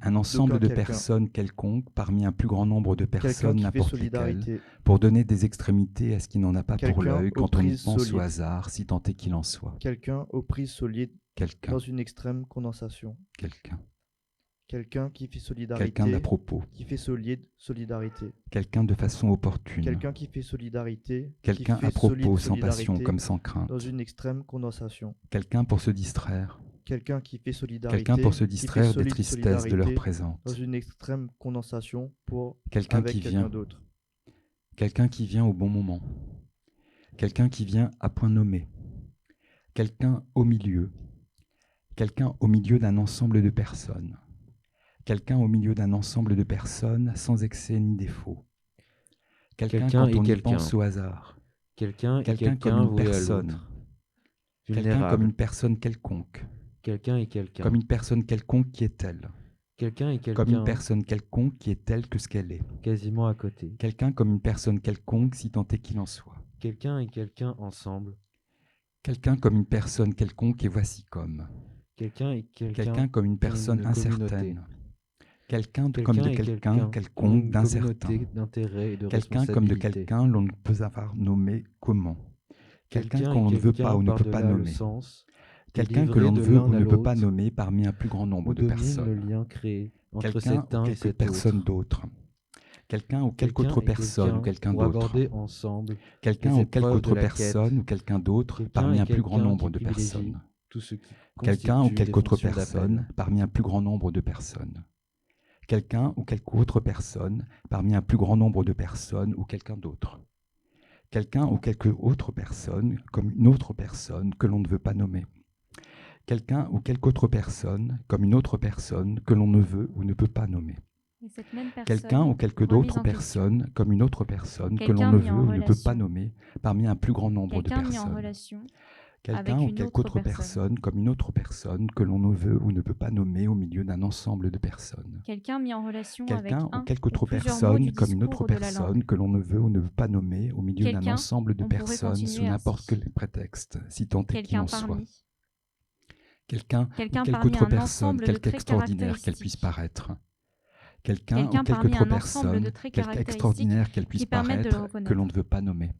Un ensemble d'aucun de quelqu'un. personnes quelconques parmi un plus grand nombre de Quelqu'un personnes, qui fait n'importe lesquelles, solidarité. pour donner des extrémités à ce qui n'en a pas pour Quelqu'un l'œil aux quand on y prises pense au solides. hasard, si tant est qu'il en soit. Quelqu'un aux prises solides Quelqu'un. dans une extrême condensation. Quelqu'un. Quelqu'un qui fait solidarité. Quelqu'un d'à propos. Qui fait solidarité. Quelqu'un de façon opportune. Quelqu'un qui fait solidarité. Quelqu'un qui fait à propos, sans solidarité passion comme sans crainte. dans une extrême condensation. Quelqu'un pour se distraire. Quelqu'un qui fait solidarité. Quelqu'un pour se qui fait distraire des solide tristesses de leur solidarité présente. dans une extrême condensation pour Quelqu'un avec qui quelqu'un vient. d'autre. Quelqu'un qui vient au bon moment. Quelqu'un qui vient à point nommé. Quelqu'un au milieu. Quelqu'un au milieu d'un ensemble de personnes. Quelqu'un au milieu d'un ensemble de personnes sans excès ni défaut. Quelqu'un Quelqu'un quand et on y quelqu'un. pense au hasard. Quelqu'un et Quelqu'un quelqu'un comme une voué à personne. l'autre. Quelqu'un Vulnérable. comme une personne quelconque. Quelqu'un et quelqu'un. Comme une personne quelconque qui est telle. Quelqu'un et quelqu'un. Comme une personne quelconque qui est telle que ce qu'elle est. Quasiment à côté. Quelqu'un comme une personne quelconque si tant est qu'il en soit. Quelqu'un et quelqu'un ensemble. Quelqu'un comme une personne quelconque et voici comme. Quelqu'un et quelqu'un. Quelqu'un comme une personne communauté. incertaine. Quelqu'un comme de et quelqu'un quelconque une d'incertain. communauté d'intérêt et de Quelqu'un comme de responsabilité. quelqu'un l'on ne peut avoir nommé comment. Quelqu'un Quelqu'un qu'on et ne veut quelqu'un pas ou ne peut pas par-delà le nommer. sens, Quelqu'un que délivré l'on ne de veut l'un ou à ne peut pas l'autre, nommer parmi un plus grand nombre où de domine personnes. le lien créé entre Quelqu'un cet un ou et quelques cet personnes autre. d'autres. Quelqu'un ou quelque Quelqu'un autre et personne ou quelqu'un pour d'autre. aborder ensemble Quelqu'un les ou quelque épreuves autre de la quête. personne ou quelqu'un d'autre Quelqu'un parmi et un plus grand quelqu'un nombre qui de privilégie personnes. tout ce qui Quelqu'un ou constitue quelque des autre fonctions personne d'appel. parmi un plus grand nombre de personnes. Quelqu'un ou quelque autre personne parmi un plus grand nombre de personnes ou quelqu'un d'autre. Quelqu'un ou quelque autre personne comme une autre personne que l'on ne veut pas nommer. Quelqu'un ou quelque autre personne comme une autre personne que l'on ne veut ou ne peut pas nommer. Et cette même personne Quelqu'un ou quelque remise d'autres en question. personnes comme une autre personne que l'on Quelqu'un ne mis veut en ou ne peut pas relation. nommer parmi un plus grand nombre de Quelqu'un mis en personnes. relation Quelqu'un avec ou une quelque autre autre personne comme une autre personne que l'on ne veut ou ne peut pas nommer au milieu d'un ensemble de personnes. Quelqu'un mis en relation avec Quelqu'un un ou quelque autre plusieurs mots personne du comme une discours autre ou de la personne langue. que l'on ne veut ou ne veut pas nommer au milieu d'un Quelqu'un, ensemble de on pourrait personnes sous continuer n'importe ainsi. quel prétexte, si tant est qu'il Quelqu'un en soit. parmi. Quelqu'un ou Quelqu'un quelque parmi autre un personne, ensemble de quelque traits extraordinaire qu'elle puisse caractéristiques. paraître. Quelqu'un ou Quelqu'un quelque parmi autre un ensemble de personne, traits quelque caractéristiques extraordinaire qu'elle qui puisse permettent de le paraître, que reconnaître. l'on ne veut pas nommer.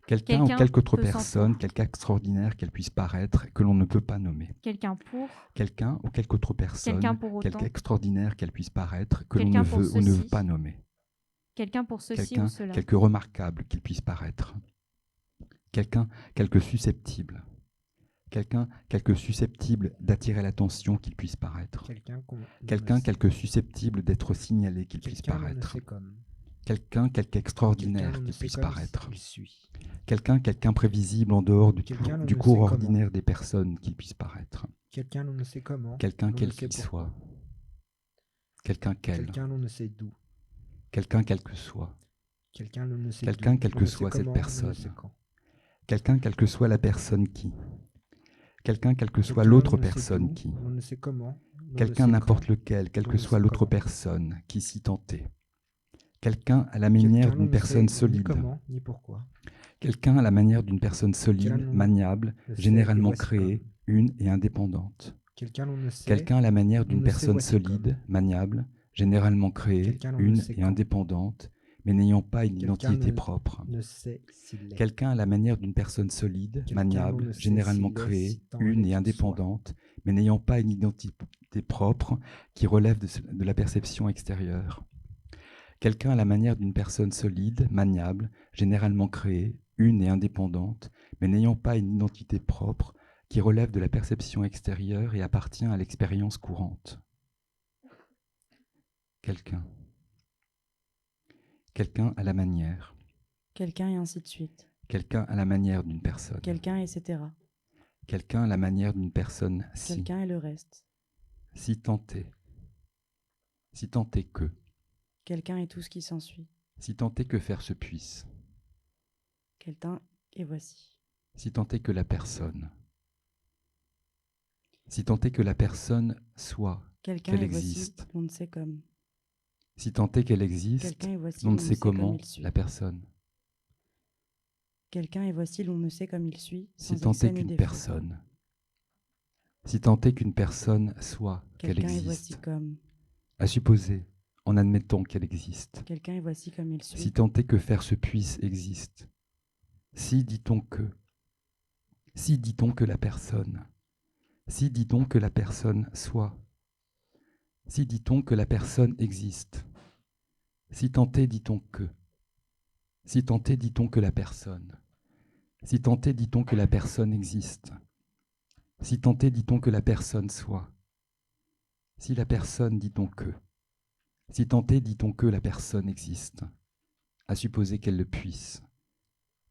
Quelqu'un ou Quelqu'un quelque autre peut s'en personne, pour. quelque extraordinaire qu'elle puisse paraître, que l'on ne peut pas nommer. Quelqu'un pour. Quelqu'un ou quelque autre personne, Quelqu'un pour quelque autant. extraordinaire qu'elle puisse paraître, que l'on Quelqu'un ne pour veut ou ne veut ceci. pas nommer. Quelqu'un pour ceci Quelqu'un, ou cela. quelque remarquable qu'il puisse paraître. Quelqu'un, quelque susceptible. Quelqu'un, quelque susceptible d'attirer l'attention qu'il puisse paraître. Quelqu'un qu'on ne Quelqu'un, sait- quelque susceptible d'être signalé qu'il puisse Quelqu'un l'on ne paraître. sait comme. Quelqu'un, quelque extraordinaire Quelqu'un l'on ne qu'il sait puisse comme paraître. il suit. Quelqu'un, imprévisible en dehors Quelqu'un l'on du ne cours sait comment. ordinaire des personnes qu'il puisse paraître. Quelqu'un l'on ne sait comment. Quelqu'un l'on ne quel sait qu'il pourquoi. soit. Quelqu'un quel. Quelqu'un l'on ne sait d'où. Quelqu'un quel que soit. Quelqu'un l'on ne sait Quelqu'un d'où. quelle l'on que ne sait soit cette comment, l'on ne personne. sait quand. Quelqu'un quelle que soit la personne qui. Quelqu'un quelle que soit Quelqu'un l'autre l'on ne sait personne d'où, qui. l'on ne sait comment. l'on ne Quelqu'un sait n'importe quand, lequel, quelle l'on que ne soit sait l'autre comment. personne qui s'y tentait. Quelqu'un à la manière Quelqu'un l'on d'une ne personne sait solide. Ni comment, ni pourquoi. Quelqu'un à la manière d'une personne Quelqu'un solide, l'on maniable, ne sait, généralement et voici créée, une et indépendante. Quelqu'un l'on ne sait. Quelqu'un à la manière l'on d'une ne sait, personne voici solide, maniable, généralement créée, Quelqu'un l'on ne une sait et quand. indépendante, mais n'ayant pas une Quelqu'un identité ne- propre. ne sait s'il est. Quelqu'un à la manière d'une personne solide, Quelqu'un maniable, l'on ne sait généralement s'il est, créée, si tant une est et qu'il soit. indépendante, mais n'ayant pas une identité propre qui relève de la perception extérieure. Quelqu'un à la manière d'une personne solide, maniable, généralement créée, une et indépendante, mais n'ayant pas une identité propre, qui relève de la perception extérieure et appartient à l'expérience courante. Quelqu'un. Quelqu'un à la manière. Quelqu'un et ainsi de suite. Quelqu'un à la manière d'une personne. Quelqu'un, etc. Quelqu'un à la manière d'une personne si. Quelqu'un et le reste. Si tant est. Si tant est que. Quelqu'un et tout ce qui s'ensuit. Si tant est que faire se puisse. Quelqu'un et voici. Si tant est que la personne. Si tant est que la personne soit, Quelqu'un qu'elle et voici, existe. l'on ne sait comme. Si tant est qu'elle existe, Quelqu'un et voici, l'on ne l'on sait comme comment il suit. la personne. Quelqu'un et voici, l'on ne sait comme il suit. Si sans tant excès est ni qu'une défaut. personne. Si tant est qu'une personne soit, qu'elle Quelqu'un et voici existe. comme. À supposer, en admettant qu'elle existe. Quelqu'un et voici comme il suit. Si tant est que faire se puisse existe. Si dit-on que. Si dit-on que la personne. Si dit-on que la personne soit. Si dit-on que la personne existe. Si tant est dit-on que. Si tant est dit-on que la personne. Si tant est dit-on que la personne existe. Si tant est dit-on que la personne soit. Si la personne dit-on que. Si tant est dit-on que la personne existe. À supposer qu'elle le puisse.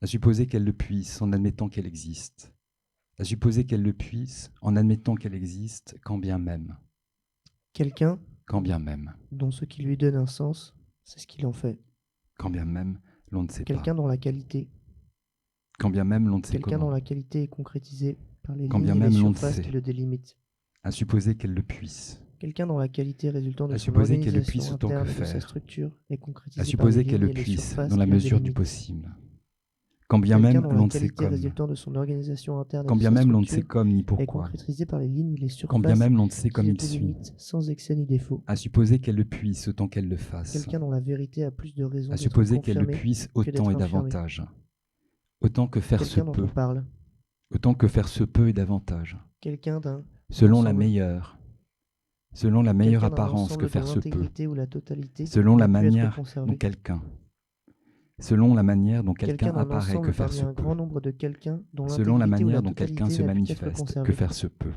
À supposer qu'elle le puisse en admettant qu'elle existe. À supposer qu'elle le puisse en admettant qu'elle existe, quand bien même. Quelqu'un Quand bien même. dont ce qui lui donne un sens, c'est ce qu'il en fait. Quand bien même, l'on ne sait pas. Quelqu'un dont la qualité. Quand bien même, l'on ne sait Quelqu'un comment. dont la qualité est concrétisée par les Quand lignes bien et les même l'on ne surfaces sait. qui le délimitent. À supposer qu'elle le puisse. Quelqu'un dont la qualité résultant de À son supposer qu'elle le puisse organisation autant que interne de sa faire. structure est concrétisée À par les supposer qu'elle lignes le et les puisse surfaces dans la qui le mesure du délimitent. possible. Quand bien Quelqu'un même, dont l'on la ne sait qualité comme. résultant de son organisation interne Quand et de bien sa même, l'on ne sait structure comme ni est pourquoi. concrétisée par les lignes et les surfaces Quand bien même, l'on ne sait qui comme le il suit. délimitent sans excès ni défaut. À supposer qu'elle le puisse autant qu'elle le fasse. Quelqu'un dont la vérité a plus de raisons À d'être supposer qu'elle le confirmée puisse que autant d'être et infirmée. davantage. Autant que faire se Quelqu'un dont peut. on parle. Autant que faire se peut et davantage. Quelqu'un d'un Selon la ensemble. meilleure. Selon la meilleure Quelqu'un d'un apparence ensemble que dont faire se peut. l'intégrité ou la totalité Selon la n'a pu être manière conservée. dont quelqu'un. Selon la manière dont quelqu'un Quelqu'un d'un apparaît ensemble que faire parmi se un peut. grand nombre de quelqu'un dont Selon la l'intégrité ou manière la dont quelqu'un se totalité n'a pu être manifeste que conservée. faire se peut.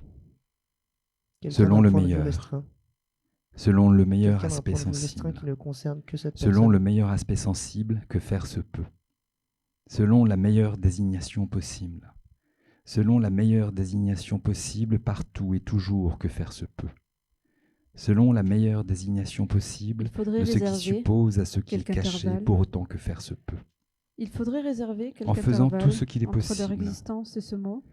Quelqu'un Selon d'un le point de vue meilleur. restreint. Selon le meilleur Quelqu'un d'un aspect point de vue restreint sensible. qui ne concerne que cette Selon personne. le meilleur aspect sensible que faire se peut. Selon la meilleure désignation possible. Selon la meilleure désignation possible partout et toujours que faire se peut. Selon la meilleure désignation possible Il faudrait de ce qui réserver suppose à ce qui est quelques caché intervalles. pour autant que faire se peut. Il faudrait réserver quelques En faisant tout intervalles ce qu'il est entre leur possible. existence et ce mot,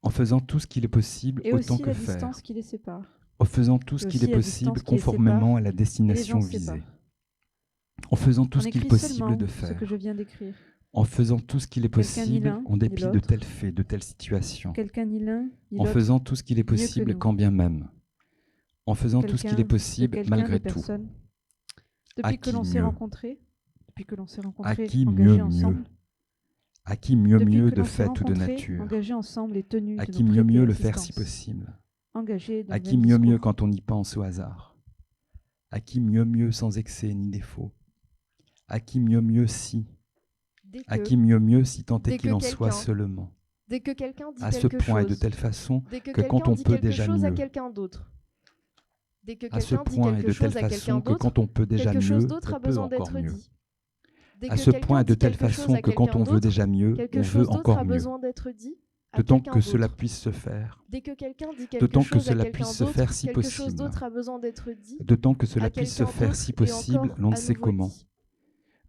En faisant tout ce qu'il est possible et autant aussi que la faire. distance qui les sépare. En faisant tout ce Et qu'il aussi est la possible distance qui les conformément sépare à la et les destination gens visée. séparent. En faisant tout On ce qu'il est écrit possible seulement de ce faire. que je viens d'écrire. En faisant tout ce qu'il est Quelqu'un ni possible l'un, en ni dépit de l'autre. tels faits, de telles situations. Quelqu'un ni l'un, ni En l'autre, faisant tout ce qu'il est mieux que possible nous. quand bien même. En faisant tout ce qu'il est Quelqu'un de possible quelqu'un malgré de tout. personne. À Depuis que qui l'on s'est mieux rencontrés, À qui engagés mieux ensemble. À qui mieux Depuis mieux que de l'on s'est fait ou de rencontrés, nature. engagés ensemble et tenus À de qui nous mieux prêter mieux le faire si assistance. possible. Engagés dans À le qui même mieux mieux discours. quand on y pense au hasard. À qui mieux mieux sans excès ni défaut. À qui mieux mieux si. Dès À que- qui mieux mieux si tant est dès qu'il que en soit quelqu'un- seulement. Dès que quelqu'un dit À ce quelque point et de chose, telle façon dès que quand quelqu'un on dit peut quelque déjà chose à mieux. quelqu'un d'autre. Dès que À ce quelqu'un dit point et quelque de telle chose à quelqu'un façon que d'autre, quand on peut déjà quelque chose mieux, d'autre on a peut besoin encore d'être mieux. dit. Dès À que ce quelqu'un point et de dit telle quelque chose façon à que quand quelqu'un on veut d'autre, déjà mieux, quelque on chose veut d'autre encore a mieux. besoin d'être dit à D'autant quelqu'un que cela d'autre. puisse se faire. Dès que quelqu'un dit quelque D'autant que chose à cela quelqu'un puisse se d'autre, faire si quelque chose possible. d'autre a besoin d'être dit D'autant que cela à puisse se quelqu'un faire d'autre si et possible, encore l'on ne à sait nouveau comment. dit.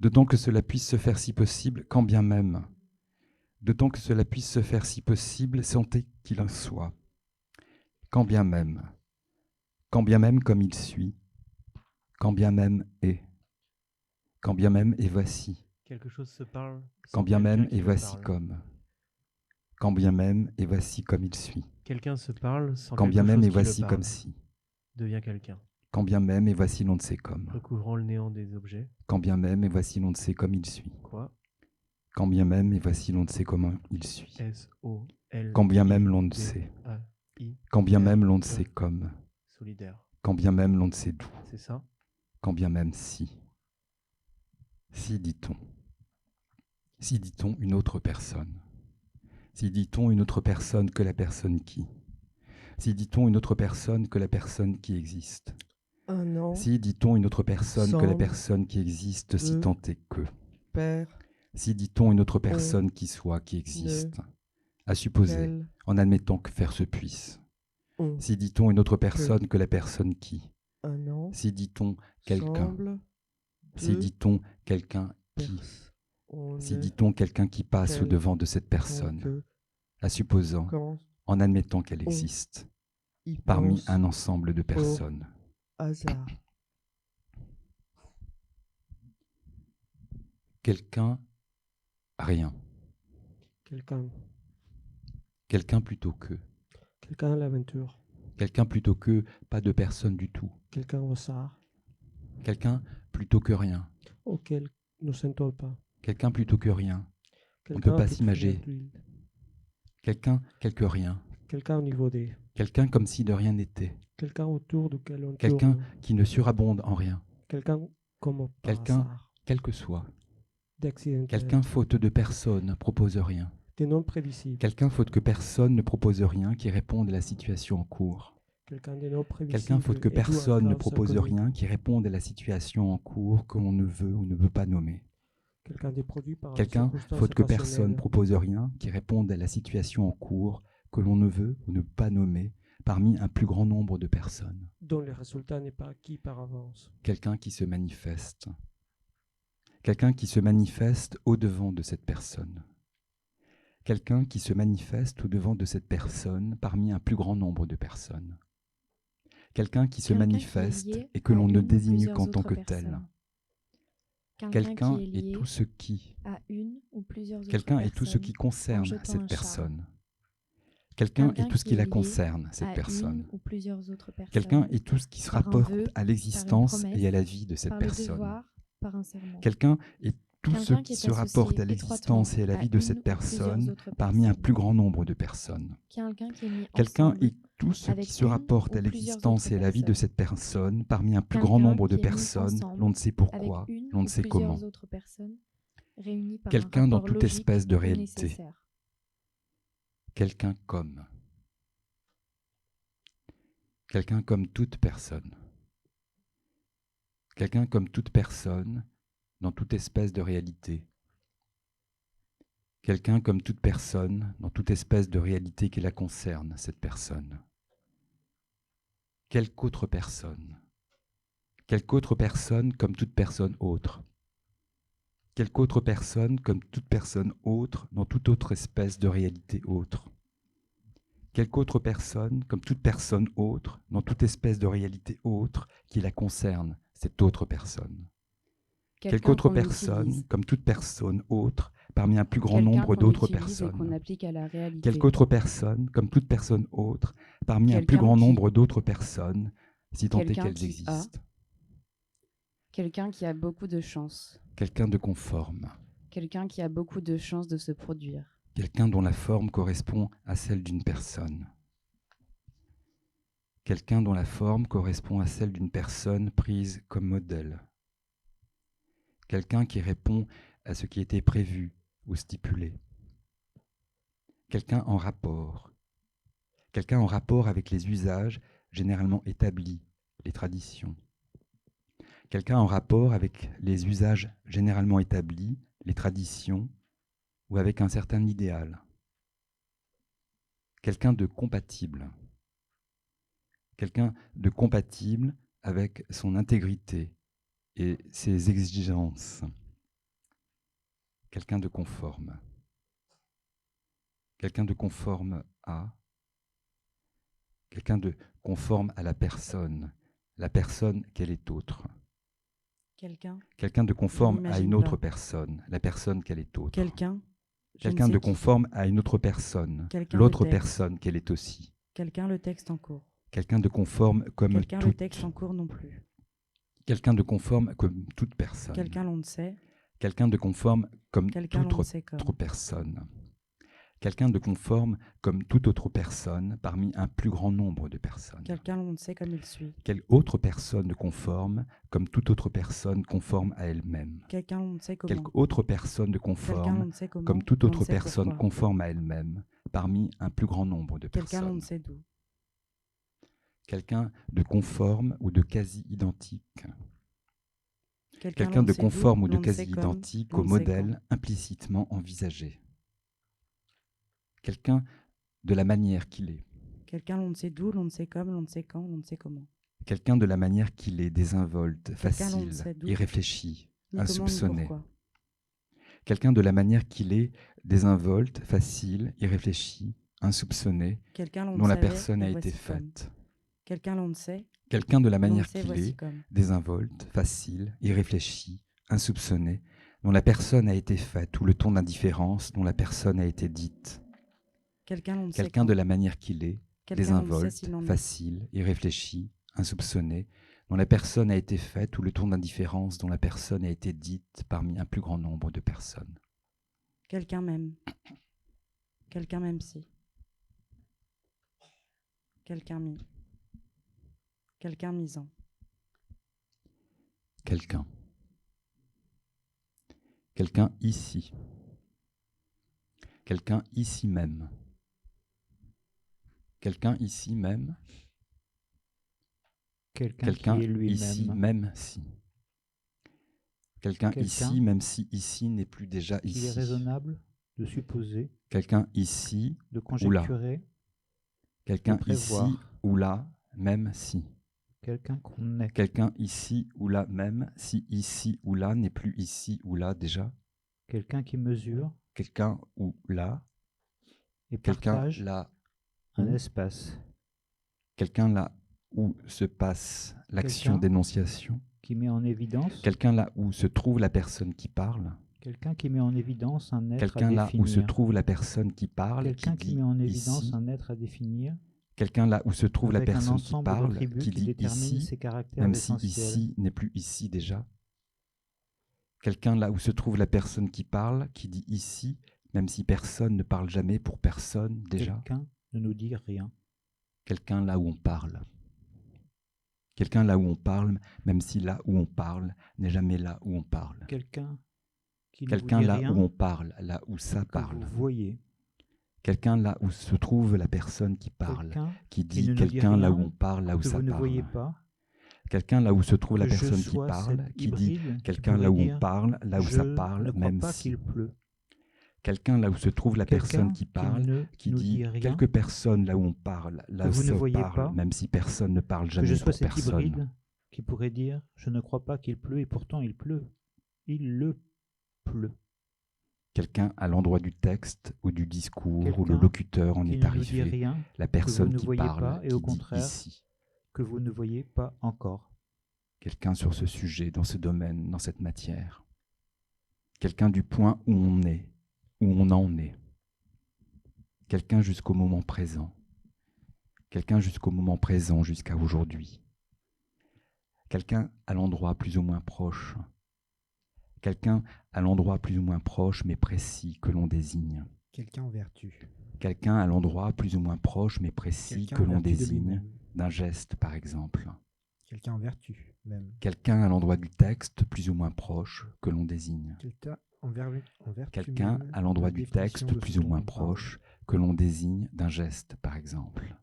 D'autant que cela puisse se faire si possible, quand bien même. D'autant que cela puisse se faire si possible, santé qu'il en soit. Quand bien même. Quand bien même comme il suit. Quand bien même est. Quand bien même et voici. Quelque chose se parle. Quand sans bien quelqu'un même qui et le voici parle. comme. Quand bien même et voici comme il suit. Quelqu'un se parle sans Quand quelque bien même chose et qui le voici parle. comme si. Devient quelqu'un. Quand bien même et voici l'on ne sait comme. Recouvrant le néant des objets. Quand bien même et voici l'on ne sait comme il suit. Quoi? Quand bien même et voici l'on ne sait comment il suit. S-O-L. Quand bien même l'on ne sait. Quand bien même l'on ne sait comme. Solidaire. Quand bien même l'on ne sait d'où. C'est ça? Quand bien même si. Si dit-on. Si dit-on une autre personne. Si dit-on une autre personne que la personne qui. Si dit-on une autre personne que la personne qui existe. Un an. Si dit-on une autre personne que la Semble. personne qui existe, si De. tant est que. Père. Si dit-on une autre personne qui soit, qui existe. À supposer, Quel. en admettant que faire se puisse. On. Si dit-on une autre personne que la personne qui. Un an. Si dit-on quelqu'un. Semble. Si De. dit-on quelqu'un qui. On Si ne. dit-on quelqu'un qui passe Quel. au-devant de cette personne. Que. À supposant, Quand. en admettant qu'elle On. existe, Y parmi pense. un ensemble de personnes. Hasard. Quelqu'un, rien. Quelqu'un. Quelqu'un plutôt que. Quelqu'un à l'aventure. Quelqu'un plutôt que, pas de personne du tout. Quelqu'un au hasard. Quelqu'un plutôt que rien. Auquel ne s'entole pas. Quelqu'un plutôt que rien. On ne Quelqu'un peut pas à peu près s'imager. d'huile. Quelqu'un, quelque rien. Quelqu'un au niveau des. Quelqu'un comme si de rien n'était. Quelqu'un autour duquel on Quelqu'un tourne. qui ne surabonde en rien. Quelqu'un comme par Quelqu'un, hasard. quel que soit. D'accidentel. Quelqu'un faute de personne ne propose rien. Des non prévisibles. Quelqu'un faute que personne ne propose rien qui réponde à la situation en cours. Quelqu'un de non prévisible. Quelqu'un faute que et d'où un personne ne chaos propose inconnu. rien qui réponde à la situation en cours que l'on ne veut ou ne veut pas nommer. Quelqu'un des produits par Quelqu'un circonstance faute que personne occasionnelle. propose rien qui réponde à la situation en cours que l'on ne veut ou ne peut pas nommer parmi un plus grand nombre de personnes. Dont le résultat n'est pas acquis par avance. Quelqu'un qui se manifeste. Quelqu'un qui se manifeste au-devant de cette personne. Quelqu'un qui se manifeste au-devant de cette personne parmi un plus grand nombre de personnes. Quelqu'un qui se Quelqu'un qui est manifeste lié et que à l'on ne une ou désigne plusieurs qu'en tant autres que tel. personnes. Quelqu'un qui est est lié tout ce qui. à une ou plusieurs autres Quelqu'un est tout ce qui personnes en concerne jetant un cette charme. personne. Quelqu'un est tout ce qui la concerne, cette à personne. une ou plusieurs autres personnes. Quelqu'un est tout ce qui se par un rapporte vœu, à par une l'existence promesse, et à la vie de cette par le personne. devoir, par un serment. Quelqu'un est tout ce Quelqu'un qui est se rapporte associé à l'existence et à la étroitement vie de à cette une ou plusieurs personne autres parmi un personnes. plus grand nombre de personnes. Quelqu'un qui est mis Quelqu'un ensemble est tout ce avec qui se une rapporte ou à plusieurs l'existence autres et à la vie de personnes. cette personne parmi un plus grand Quelqu'un nombre de qui est mis personnes, ensemble l'on ne sait pourquoi, avec une l'on ne ou sait plusieurs comment. autres personnes réunies par Quelqu'un un dans rapport toute logique espèce de ou réalité. nécessaire. Quelqu'un comme. Quelqu'un comme toute personne. Quelqu'un comme toute personne dans toute espèce de réalité. Quelqu'un comme toute personne dans toute espèce de réalité qui la concerne, cette personne. Quelque autre personne. Quelque autre personne comme toute personne autre. Quelque autre personne comme toute personne autre dans toute autre espèce de réalité autre. Quelque autre personne comme toute personne autre dans toute espèce de réalité autre qui la concerne, cette autre personne. Quelque autre qu'on personne utilise. comme toute personne autre parmi un plus grand Quelqu'un nombre qu'on d'autres utilise et qu'on personnes. applique à la réalité. Quelque autre personne comme toute personne autre parmi un plus Quelqu'un grand qui- nombre d'autres personnes, si tant est Quelqu'un qu'elles qui a. existent. Quelqu'un qui a beaucoup de chance. Quelqu'un de conforme. Quelqu'un qui a beaucoup de chances de se produire. Quelqu'un dont la forme correspond à celle d'une personne. Quelqu'un dont la forme correspond à celle d'une personne prise comme modèle. Quelqu'un qui répond à ce qui était prévu ou stipulé. Quelqu'un en rapport. Quelqu'un en rapport avec les usages généralement établis, les traditions. Quelqu'un en rapport avec les usages généralement établis, les traditions, ou avec un certain idéal. Quelqu'un de compatible. Quelqu'un de compatible avec son intégrité et ses exigences. Quelqu'un de conforme. Quelqu'un de conforme à. Quelqu'un de conforme à la personne qu'elle est autre. Quelqu'un de conforme à une autre personne, la personne qu'elle est autre. Quelqu'un. Quelqu'un de conforme à une autre personne, Quelqu'un l'autre le texte. personne qu'elle est aussi. Quelqu'un le texte en cours. Quelqu'un de conforme comme Quelqu'un le toute. texte en cours non plus. Quelqu'un de conforme comme toute personne. Quelqu'un l'on ne sait. Quelqu'un de conforme comme Quelqu'un toute l'on ne sait comme. autre personne. Quelqu'un de conforme comme toute autre personne parmi un plus grand nombre de personnes. Quelqu'un l'on ne sait comme il suit. Quelle autre personne de conforme comme toute autre personne conforme à elle-même. Quelqu'un l'on ne sait comment. Quelque autre personne de Quelqu'un l'on conforme ne sait comment. comme toute l'on ne autre sait personne pourquoi. conforme à elle-même parmi un plus grand nombre de Quelqu'un l'on personnes. ne sait d'où. Quelqu'un de conforme ou de quasi-identique. Quelqu'un l'on de ne sait d'où, conforme ou de l'on ne sait comme, quasi-identique l'on au ne sait modèle implicitement envisagé. Quelqu'un de la manière qu'il est. Quelqu'un l'on ne sait d'où, l'on ne sait comme, l'on ne sait quand, l'on ne sait comment. Quelqu'un de la manière qu'il est, désinvolte, Quelqu'un l'on ne facile, sait d'où, irréfléchi, ni comment, ni insoupçonné. pourquoi. Quelqu'un de la manière qu'il est, désinvolte, facile, irréfléchi, insoupçonné, Quelqu'un l'on ne dont la savait, personne a et été voici comme. faite. Quelqu'un l'on ne sait, Quelqu'un de la l'on ne manière sait, qu'il voici est, comme. désinvolte, facile, irréfléchi, insoupçonné, dont la personne a été faite, ou le ton d'indifférence dont la personne a été dite. Quelqu'un l'on ne sait Quelqu'un quand. de la manière qu'il est, Quelqu'un l'on ne sait désinvolte, s'il en est. facile, irréfléchi, insoupçonné, dont la personne a été faite, ou le ton d'indifférence dont la personne a été dite parmi un plus grand nombre de personnes. Quelqu'un même. Quelqu'un même si. Quelqu'un mis. Quelqu'un misant. Quelqu'un. Quelqu'un ici. Quelqu'un ici même. Quelqu'un ici même. Quelqu'un Quelqu'un qui est lui-même. ici même si. Quelqu'un Quelqu'un ici même si ici n'est plus déjà qu'il est ici. raisonnable de supposer, Quelqu'un ici de ou là. conjecturer, Quelqu'un de prévoir. ici ou là même si. quelqu'un qu'on est, Quelqu'un ici ou là même si ici ou là n'est plus ici ou là déjà. quelqu'un qui mesure Quelqu'un ou là. et Quelqu'un partage là un où. espace. Quelqu'un là où se passe l'action Quelqu'un d'énonciation. qui met en évidence, Quelqu'un là où se trouve la personne qui parle. quelqu'un qui met en évidence un être Quelqu'un à là où se définir. trouve la personne qui parle, Quelqu'un qui qui dit met en évidence ici. un être à définir, Quelqu'un là où se trouve la avec un personne qui ensemble parle, d'attributs qui qui dit déterminent ici, ses caractères même si essentiels. ici n'est plus ici déjà. Quelqu'un là où se trouve la personne qui parle, qui dit ici, même si personne ne parle jamais pour personne déjà. Quelqu'un ne nous dit rien. Quelqu'un là où on parle. Quelqu'un là où on parle, même si là où on parle n'est jamais là où on parle. Quelqu'un qui ne Quelqu'un vous dit là rien où on parle, là où ça que parle. vous voyez. Quelqu'un là où se trouve la personne qui parle, Quelqu'un qui qui dit ne nous dit quelqu'un là où rien on parle, là où que ça vous ne parle. voyez pas. Quelqu'un là où se trouve la Que je personne qui sois parle, cet qui dit hybride qui quelqu'un là où pourrait on dire, parle, là où je ça parle, ne crois même pas si. qu'il pleut. Quelqu'un là où se trouve la personne Quelqu'un qui qui parle, ne qui nous dit dit rien, quelques personnes là où on parle, là que où vous ne ça voyez parle, pas, même si personne ne parle que jamais je sois pour cet personne. hybride qui pourrait dire je ne crois pas qu'il pleut et pourtant il pleut. Il le pleut. Quelqu'un à l'endroit du texte ou du discours où le Quelqu'un locuteur en qui est ne nous dit arrivé, rien, la que vous personne ne qui voyez parle, pas et qui au dit contraire ici. que vous ne voyez pas encore. Quelqu'un sur ce sujet, dans ce domaine, dans cette matière. Quelqu'un du point où on est, où on en est. Quelqu'un jusqu'au moment présent. Quelqu'un jusqu'au moment présent, jusqu'à aujourd'hui. Quelqu'un à l'endroit plus ou moins proche. Quelqu'un à l'endroit plus ou moins proche, mais précis, que l'on désigne. Quelqu'un en vertu. Quelqu'un à l'endroit plus ou moins proche, mais précis, Quelqu'un que en l'on vertu de désigne, lui-même. d'un geste, par exemple. Quelqu'un en vertu, même. Quelqu'un à l'endroit du texte plus ou moins proche, que l'on désigne. Quelqu'un en vertu Quelqu'un même à l'endroit de la du définition texte de plus ce ou dont moins on parle. proche, que l'on désigne d'un geste, par exemple.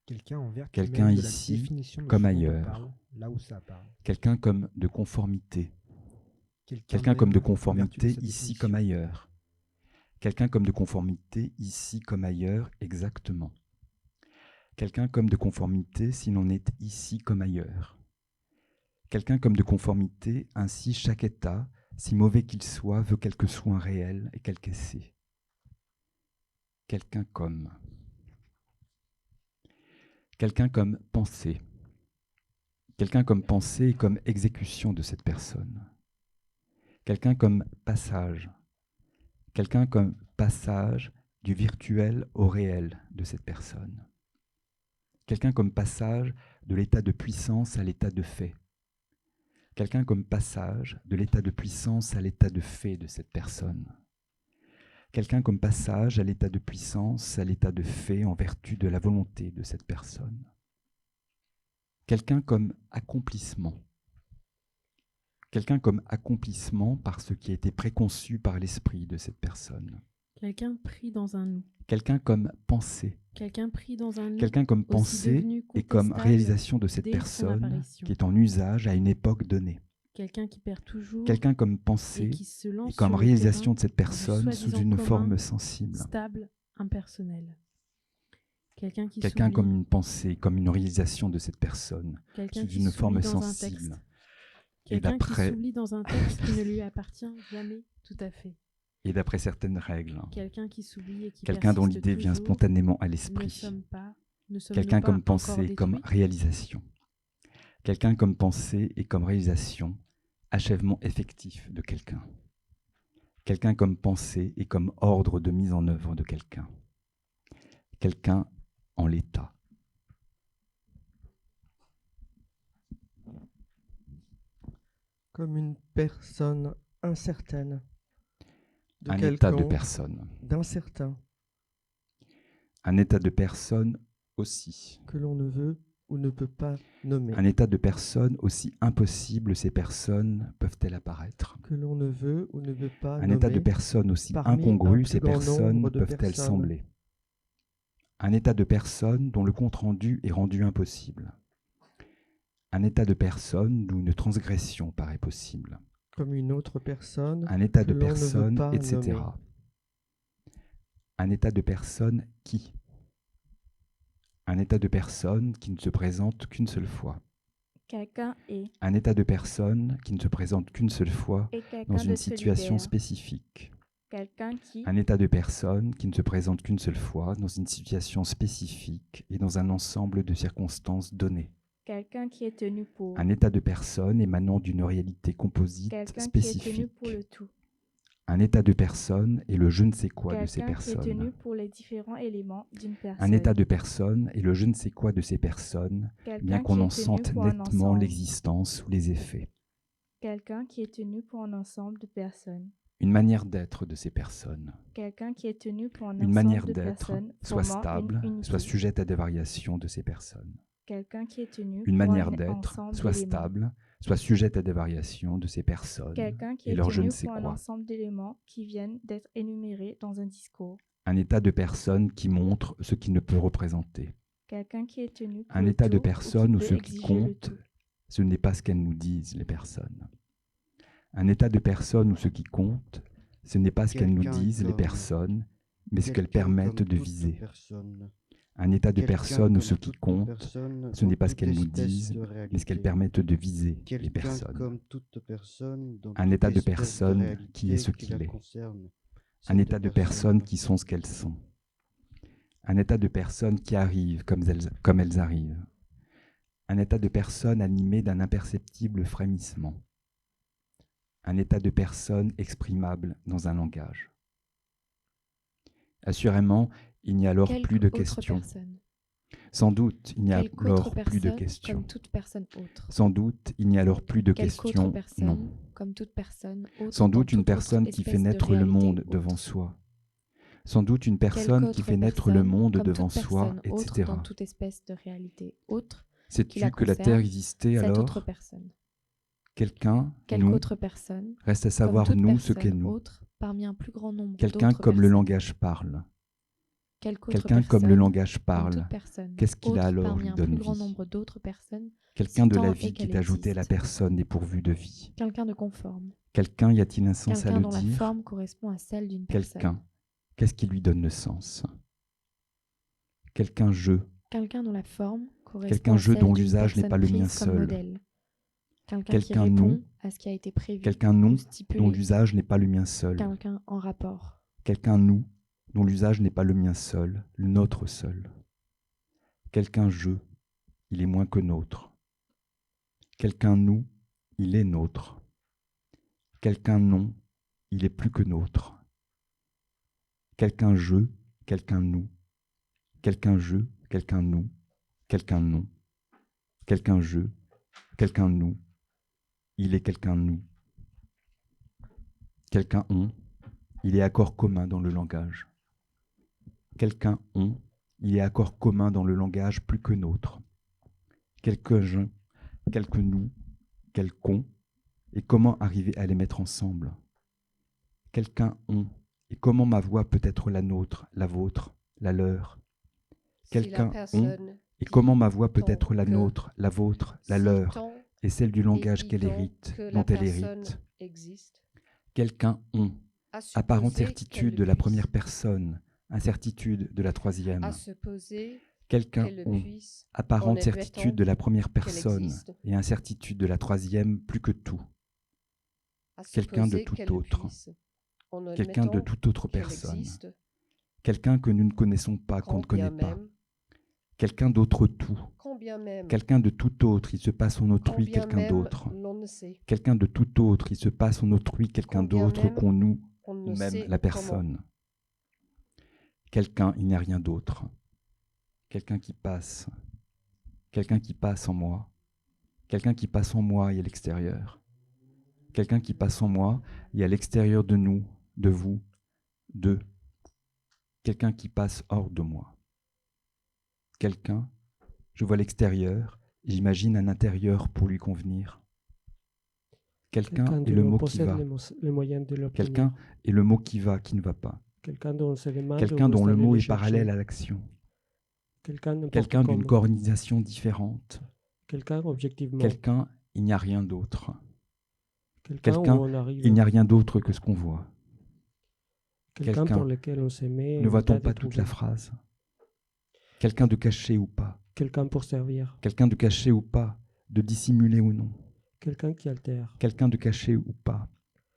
Quelqu'un en vertu Quelqu'un même de la ici, définition de comme ce dont on ailleurs. parle, là où ça parle. Quelqu'un comme de conformité. Quelqu'un même comme de en vertu conformité sa ici définition. comme ailleurs. Quelqu'un comme de conformité ici comme ailleurs, exactement. Quelqu'un comme de conformité si l'on est ici comme ailleurs. Quelqu'un comme de conformité, ainsi chaque état, si mauvais qu'il soit, veut quelque soin réel et quelque essai. Quelqu'un comme. Quelqu'un comme pensée. Quelqu'un comme pensée et comme exécution de cette personne. Quelqu'un comme passage. Quelqu'un comme passage du virtuel au réel de cette personne. Quelqu'un comme passage de l'état de puissance à l'état de fait. Quelqu'un comme passage de l'état de puissance à l'état de fait de cette personne. Quelqu'un comme passage à l'état de puissance, à l'état de fait en vertu de la volonté de cette personne. Quelqu'un comme accomplissement. Quelqu'un comme accomplissement par ce qui a été préconçu par l'esprit de cette personne. Quelqu'un pris dans un nous. Quelqu'un comme pensée. Quelqu'un pris dans un nous. Quelqu'un comme aussi pensée devenu et comme contestable réalisation de cette dès son personne apparition. qui est en usage à une époque donnée. Quelqu'un qui perd toujours Quelqu'un comme et pensée qui se lance et comme sur le réalisation terrain de cette personne du sous soi-disant une commun, forme sensible. stable, impersonnel. Quelqu'un qui Quelqu'un s'oublie. comme une pensée, comme une réalisation de cette personne Quelqu'un sous qui une s'oublie forme dans un sensible. texte. Et Quelqu'un qui d'après s'oublie dans un texte qui ne lui appartient jamais tout à fait. et d'après certaines règles. Quelqu'un qui s'oublie et qui Quelqu'un dont persiste l'idée vient toujours. spontanément à Ne l'esprit. sommes-nous Quelqu'un pas comme encore pensée, comme détruits? réalisation. Quelqu'un comme pensée et comme réalisation, achèvement effectif de quelqu'un. Quelqu'un comme pensée et comme ordre de mise en œuvre de quelqu'un. Quelqu'un en l'état. Comme une personne incertaine. Un état de quelconque, personne. D'incertain. Un état de personne aussi. Que l'on ne veut ou ne peut pas nommer. Un état de personne aussi impossible ces personnes peuvent-elles apparaître. Que l'on ne veut ou ne veut pas Un nommer. état de personne aussi parmi un incongru plus ces grand personnes nombre de peuvent-elles personnes. sembler. Un état de personne dont le compte-rendu est rendu impossible. Un état de personne d'où une transgression paraît possible. Comme une autre personne. Un état que de l'on ne veut personne, pas etc. nommer. Un état de personne qui. Un état de personne qui ne se présente qu'une seule fois. Quelqu'un est. Un état de personne qui ne se présente qu'une seule fois Et quelqu'un dans une de situation solidaire. spécifique. Quelqu'un qui. Un état de personne qui ne se présente qu'une seule fois dans une situation spécifique et dans un ensemble de circonstances données. Quelqu'un qui est tenu pour. Un état de personne émanant d'une réalité composite Quelqu'un qui est tenu spécifique. pour le tout. Un état de personne est le je ne sais quoi de ces Quelqu'un qui est tenu personnes. pour les différents éléments d'une personne. Un état de personne est le je ne sais quoi de ces personnes, Quelqu'un bien qu'on qui est en tenu sente pour un nettement ensemble. l'existence ou les effets. Quelqu'un qui est tenu pour un ensemble de personnes. Une manière d'être de ces personnes. Quelqu'un qui est tenu pour un Une ensemble manière de d'être, personnes soit formant stable, une unité. soit sujette à des variations de ces personnes. Quelqu'un qui est tenu Une pour manière un d'être, ensemble soit d'éléments. stable, soit sujette à des variations de ces personnes Quelqu'un qui et est leur je tenu ne sais pour un quoi. ensemble d'éléments qui viennent d'être énumérés dans un discours. Un état de personne qui montre ce qu'il ne peut représenter. Quelqu'un qui est tenu pour Un le état de tout ou qui personne où peut ce qui exiger le compte, tout. ce n'est pas ce qu'elles nous disent, les personnes. Un état de personne où ce qui compte, ce n'est pas ce qu'elles nous Quelqu'un disent, les comme- personnes, mais ce qu'elles quelqu'un permettent comme de toute viser. personne. Un état de Quelqu'un personne où comme ce qui toute compte, personne ce n'est dans pas ce toute qu'elles nous espèce disent, de mais ce réalité. qu'elles permettent de viser, les Quelqu'un personnes. comme toute personne dans Un toute état de espèce personne réalité qui est ce qui la qu'il est. concerne. Un Cette état de personnes qui sont ce qu'elles sont. Un état de personnes qui arrivent comme elles arrivent. Un état de personnes animé d'un imperceptible frémissement. Un état de personnes exprimable dans un langage. Assurément, il n'y a alors Quelque plus de autre questions. personne. Sans doute, il n'y a Quelque autre alors plus de personne questions. comme toute personne autre. Sans doute, il n'y a alors plus de Quelque autre questions. personne Non. comme toute personne autre Sans dans doute une toute autre personne qui fait espèce de naître le réalité monde autre. devant soi. Sans doute une Quelque personne qui autre fait naître le personne monde comme devant toute soi, personne autre etc. dans toute espèce de réalité autre qui Sais-tu la que la Terre concerne, existait cette alors? autre personne. Quelqu'un, Quelque nous, autre personne, reste à comme savoir toute nous ce qu'est personne nous. autre parmi un plus grand nombre Quelqu'un d'autres comme le personnes. langage parle. Quelque autre Quelqu'un comme le personne, langage comme parle. toute personne Qu'est-ce qu'il a autre alors parmi lui un donne plus grand vie? nombre d'autres personnes, Quelqu'un si de la tant vie est qui est qu'elle ajouté à la existe. personne dépourvue de vie. Quelqu'un de conforme. Quelqu'un, y a-t-il un sens à Quelqu'un le dont la dire? forme correspond à celle d'une personne. Quelqu'un. Qu'est-ce qui lui donne le sens? Quelqu'un je. Quelqu'un dont la forme correspond Quelqu'un à je celle dont d'une l'usage n'est personne pas le mien prise comme seul. modèle. Quelqu'un qui Quelqu'un répond nous. à ce qui a été prévu Quelqu'un nous ou dont stipulé. l'usage n'est pas le mien seul. Quelqu'un en rapport. Quelqu'un nous dont l'usage n'est pas le mien seul, le nôtre seul. Quelqu'un je, il est moins que nôtre. Quelqu'un nous, il est nôtre. Quelqu'un non, il est plus que nôtre. Quelqu'un je, quelqu'un nous. Quelqu'un je, quelqu'un nous. Quelqu'un non. Quelqu'un je, quelqu'un nous. Il est quelqu'un nous. Quelqu'un on, il est accord commun dans le langage. Quelqu'un on, il est accord commun dans le langage plus que nôtre. Quelques-uns, quelques nous, quelqu'un, et comment arriver à les mettre ensemble? Quelqu'un on, et comment ma voix peut être la nôtre, la vôtre, la leur? Quelqu'un on, et comment ma voix peut être la nôtre, la vôtre, la leur, et celle du langage qu'elle hérite, dont elle hérite? Quelqu'un on, apparente certitude de la première personne, incertitude de la troisième. Quelqu'un on, apparente certitude de la première personne et incertitude de la troisième plus que tout. Quelqu'un de tout autre. Quelqu'un de toute autre personne. Quelqu'un que nous ne connaissons pas, qu'on ne connaît pas. Quelqu'un d'autre tout. Quelqu'un de tout autre, il se passe en autrui quelqu'un d'autre. Quelqu'un de tout autre, il se passe en autrui quelqu'un d'autre qu'on nous, ou même la personne. Quelqu'un, il n'y a rien d'autre. Quelqu'un qui passe en moi. Quelqu'un qui passe en moi et à l'extérieur. Quelqu'un qui passe en moi et à l'extérieur de nous, de vous, d'eux. Quelqu'un qui passe hors de moi. Quelqu'un, je vois l'extérieur, et j'imagine un intérieur pour lui convenir. Quelqu'un est le mot qui va. Quelqu'un est le mot qui va, qui ne va pas. Quelqu'un dont le mot est parallèle à l'action. Quelqu'un d'une coordination différente. Quelqu'un, il n'y a rien d'autre. Quelqu'un, il n'y a rien d'autre que ce qu'on voit. Quelqu'un, ne voit-on pas toute la phrase? Quelqu'un de caché ou pas? Quelqu'un pour servir. Quelqu'un de caché ou pas? De dissimuler ou non? Quelqu'un qui altère. Quelqu'un de caché ou pas?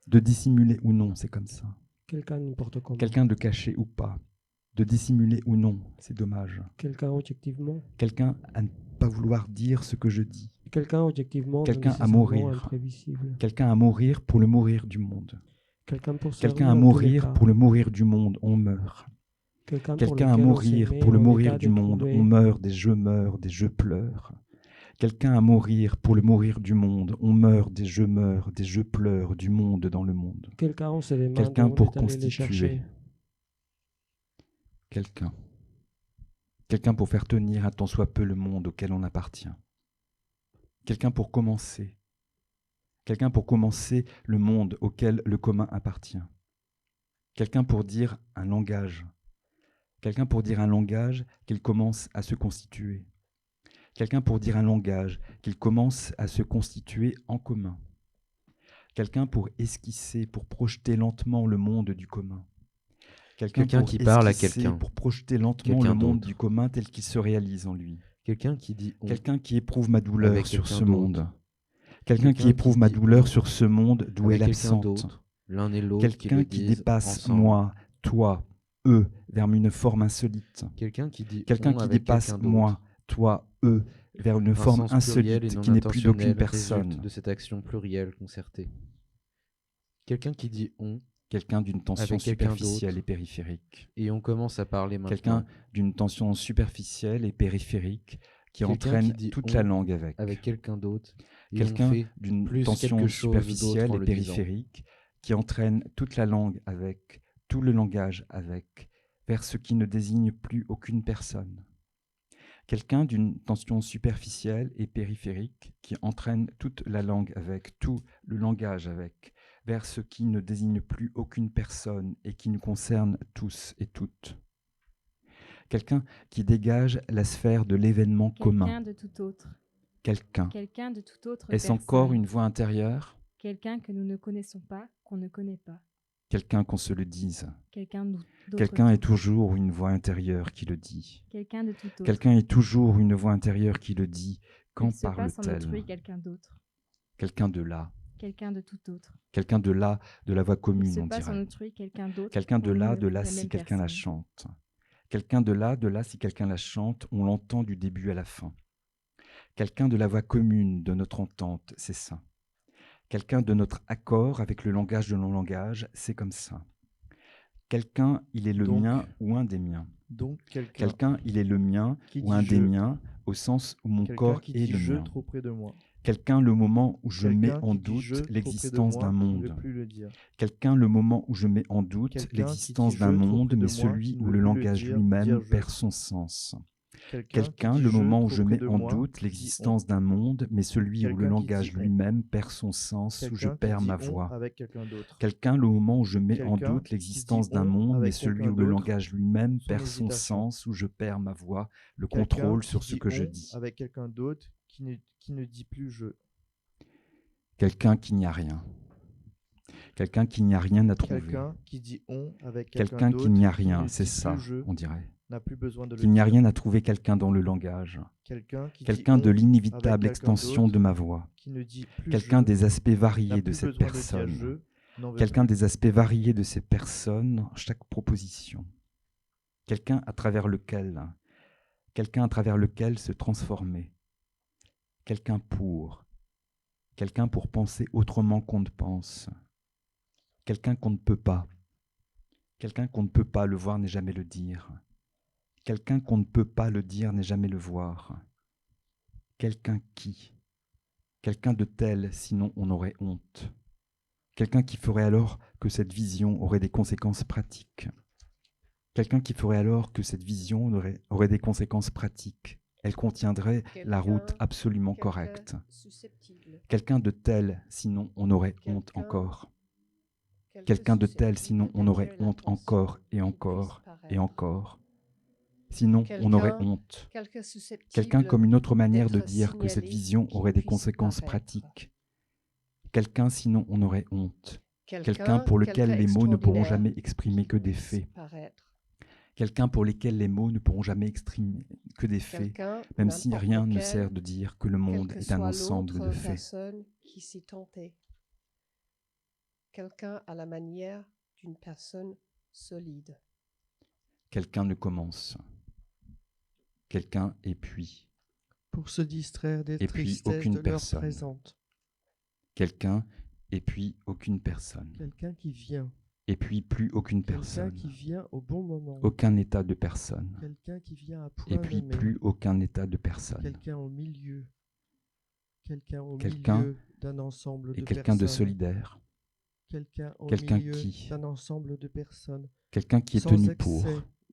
De dissimuler ou non, c'est comme ça. Quelqu'un n'importe comment. Quelqu'un de caché ou pas? De dissimuler ou non, c'est dommage. Quelqu'un objectivement. Quelqu'un à ne pas vouloir dire ce que je dis. Quelqu'un objectivement. Quelqu'un à mourir. Quelqu'un à mourir pour le mourir du monde. Quelqu'un à mourir pour le mourir du monde, on meurt. Quelqu'un à mourir pour le mourir du monde, on meurt, des je pleure. Quelqu'un à mourir pour le mourir du monde, on meurt, des je pleure, du monde dans le monde. Quelqu'un pour constituer. Quelqu'un pour faire tenir un tant soit peu le monde auquel on appartient. Quelqu'un pour commencer. Quelqu'un pour commencer le monde auquel le commun appartient. Quelqu'un pour dire un langage. Quelqu'un pour dire un langage qu'il commence à se constituer. Quelqu'un pour dire un langage qu'il commence à se constituer en commun. Quelqu'un pour esquisser, pour projeter lentement le monde du commun. Quelqu'un qui parle à quelqu'un. Pour projeter lentement le monde du commun tel qu'il se réalise en lui. Quelqu'un qui dit on. Quelqu'un qui éprouve ma douleur sur ce monde. Quelqu'un qui éprouve ma douleur sur ce monde d'où elle absente. L'un et l'autre. Quelqu'un qui dépasse moi, toi, eux, vers une forme insolite. Quelqu'un qui dépasse moi, toi, eux, vers une forme insolite qui n'est plus d'aucune personne. De cette action plurielle concertée. Quelqu'un qui dit on. Quelqu'un d'une tension superficielle et périphérique. Et on commence à parler maintenant. Quelqu'un d'une tension superficielle et périphérique qui entraîne toute la langue avec. Avec quelqu'un d'autre. Quelqu'un d'une tension superficielle et périphérique qui entraîne toute la langue avec, tout le langage avec, vers ce qui ne désigne plus aucune personne. Quelqu'un d'une tension superficielle et périphérique qui entraîne toute la langue avec, tout le langage avec, vers ce qui ne désigne plus aucune personne et qui nous concerne tous et toutes. Quelqu'un qui dégage la sphère de l'événement commun. Quelqu'un de tout autre. Quelqu'un. Quelqu'un de toute autre Est-ce personne. encore une voix intérieure? Quelqu'un que nous ne connaissons pas, qu'on ne connaît pas. Quelqu'un qu'on se le dise. Quelqu'un d'autre. Quelqu'un est toujours une voix intérieure qui le dit. Quelqu'un de tout autre. Quelqu'un est toujours une voix intérieure qui le dit. Quand parle-t-elle? Quelqu'un d'autre. Quelqu'un de là. Quelqu'un de tout autre. Quelqu'un de là, de la voix commune, on dirait. Quelqu'un de là, si quelqu'un la chante. Quelqu'un de là, si quelqu'un la chante, on l'entend du début à la fin. Quelqu'un de la voix commune de notre entente, c'est ça. Quelqu'un de notre accord avec le langage de nos langages, c'est comme ça. Quelqu'un, il est le mien ou un des miens. Donc quelqu'un, il est le mien ou un des miens, au sens où mon corps est le mien. Trop près de moi. Quelqu'un le moment où je mets Quelqu'un en qui dit je doute trop près de l'existence moi, d'un qui ne monde. veut plus le dire. Quelqu'un le moment où je mets en doute Quelqu'un qui l'existence dit d'un je trop monde, près de mais moi, celui qui ne où veut le plus le langage dire, lui-même dire je. perd son sens. Quelqu'un qui Quelqu'un dit le je moment où trop je près mets de en moi, doute qui dit on. l'existence d'un monde, mais celui où le Quelqu'un qui langage dit on. lui-même perd son sens, où je Quelqu'un qui perds dit ma on voix. avec quelqu'un d'autre. Quelqu'un le moment où je mets en Quelqu'un doute qui dit l'existence d'un on monde, mais avec celui quelqu'un où le d'autre, langage lui-même son perd son hésitation. sens, où je perds ma voix, le Quelqu'un contrôle qui sur ce dit que je on dis. avec quelqu'un d'autre, qui ne dit plus je. Quelqu'un qui n'y a rien. Quelqu'un qui n'y a rien à trouver. Quelqu'un qui dit on avec quelqu'un Quelqu'un qui d'autre, n'y a qui rien, ne c'est dit ça, plus je, on dirait. n'a plus besoin de le Qu'il n'y a dire. rien à trouver quelqu'un dans le langage. Quelqu'un qui dit Quelqu'un de on avec l'inévitable quelqu'un extension d'autre, de ma voix. qui ne dit plus Quelqu'un je, des aspects n'a variés de plus cette besoin de dire personne. je, n'en veut Quelqu'un plus. des aspects variés de ces personnes, chaque proposition. Quelqu'un à travers lequel se transformer. Quelqu'un pour penser autrement qu'on ne pense. Quelqu'un qu'on ne peut pas. Quelqu'un qu'on ne peut pas le voir n'est jamais le dire. Quelqu'un qu'on ne peut pas le dire n'est jamais le voir. Quelqu'un de tel, sinon on aurait honte. Quelqu'un qui ferait alors que cette vision aurait des conséquences pratiques. Quelqu'un qui ferait alors que cette vision aurait des conséquences pratiques. Elle contiendrait la route absolument correcte. Quelqu'un de tel, sinon on aurait honte encore. Quelqu'un de tel, sinon on aurait honte encore et encore et encore. Sinon on aurait honte. Quelqu'un comme une autre manière de dire que cette vision aurait des conséquences pratiques. Quelqu'un, sinon on aurait honte. Quelqu'un pour lequel les mots ne pourront jamais exprimer que des faits. Quelqu'un pour lesquels les mots ne pourront jamais exprimer que des faits, même si rien ne sert de dire que le monde est un ensemble de faits. Qui s'y tentait. Quelqu'un à la manière d'une personne solide. Quelqu'un ne commence. Quelqu'un et puis. Pour se distraire des et puis tristesses aucune de l'heure personne. présente. Quelqu'un et puis aucune personne. Quelqu'un qui vient. Et puis plus aucune Quelqu'un personne. qui vient au bon moment. Aucun état de personne. Quelqu'un qui vient à point Et puis nommé. plus aucun état de personne. Quelqu'un au milieu. Quelqu'un au Quelqu'un milieu d'un ensemble de et quelqu'un de personnes. solidaire. Quelqu'un au Quelqu'un milieu qui. d'un ensemble de personnes. Quelqu'un qui est Sans tenu excès pour.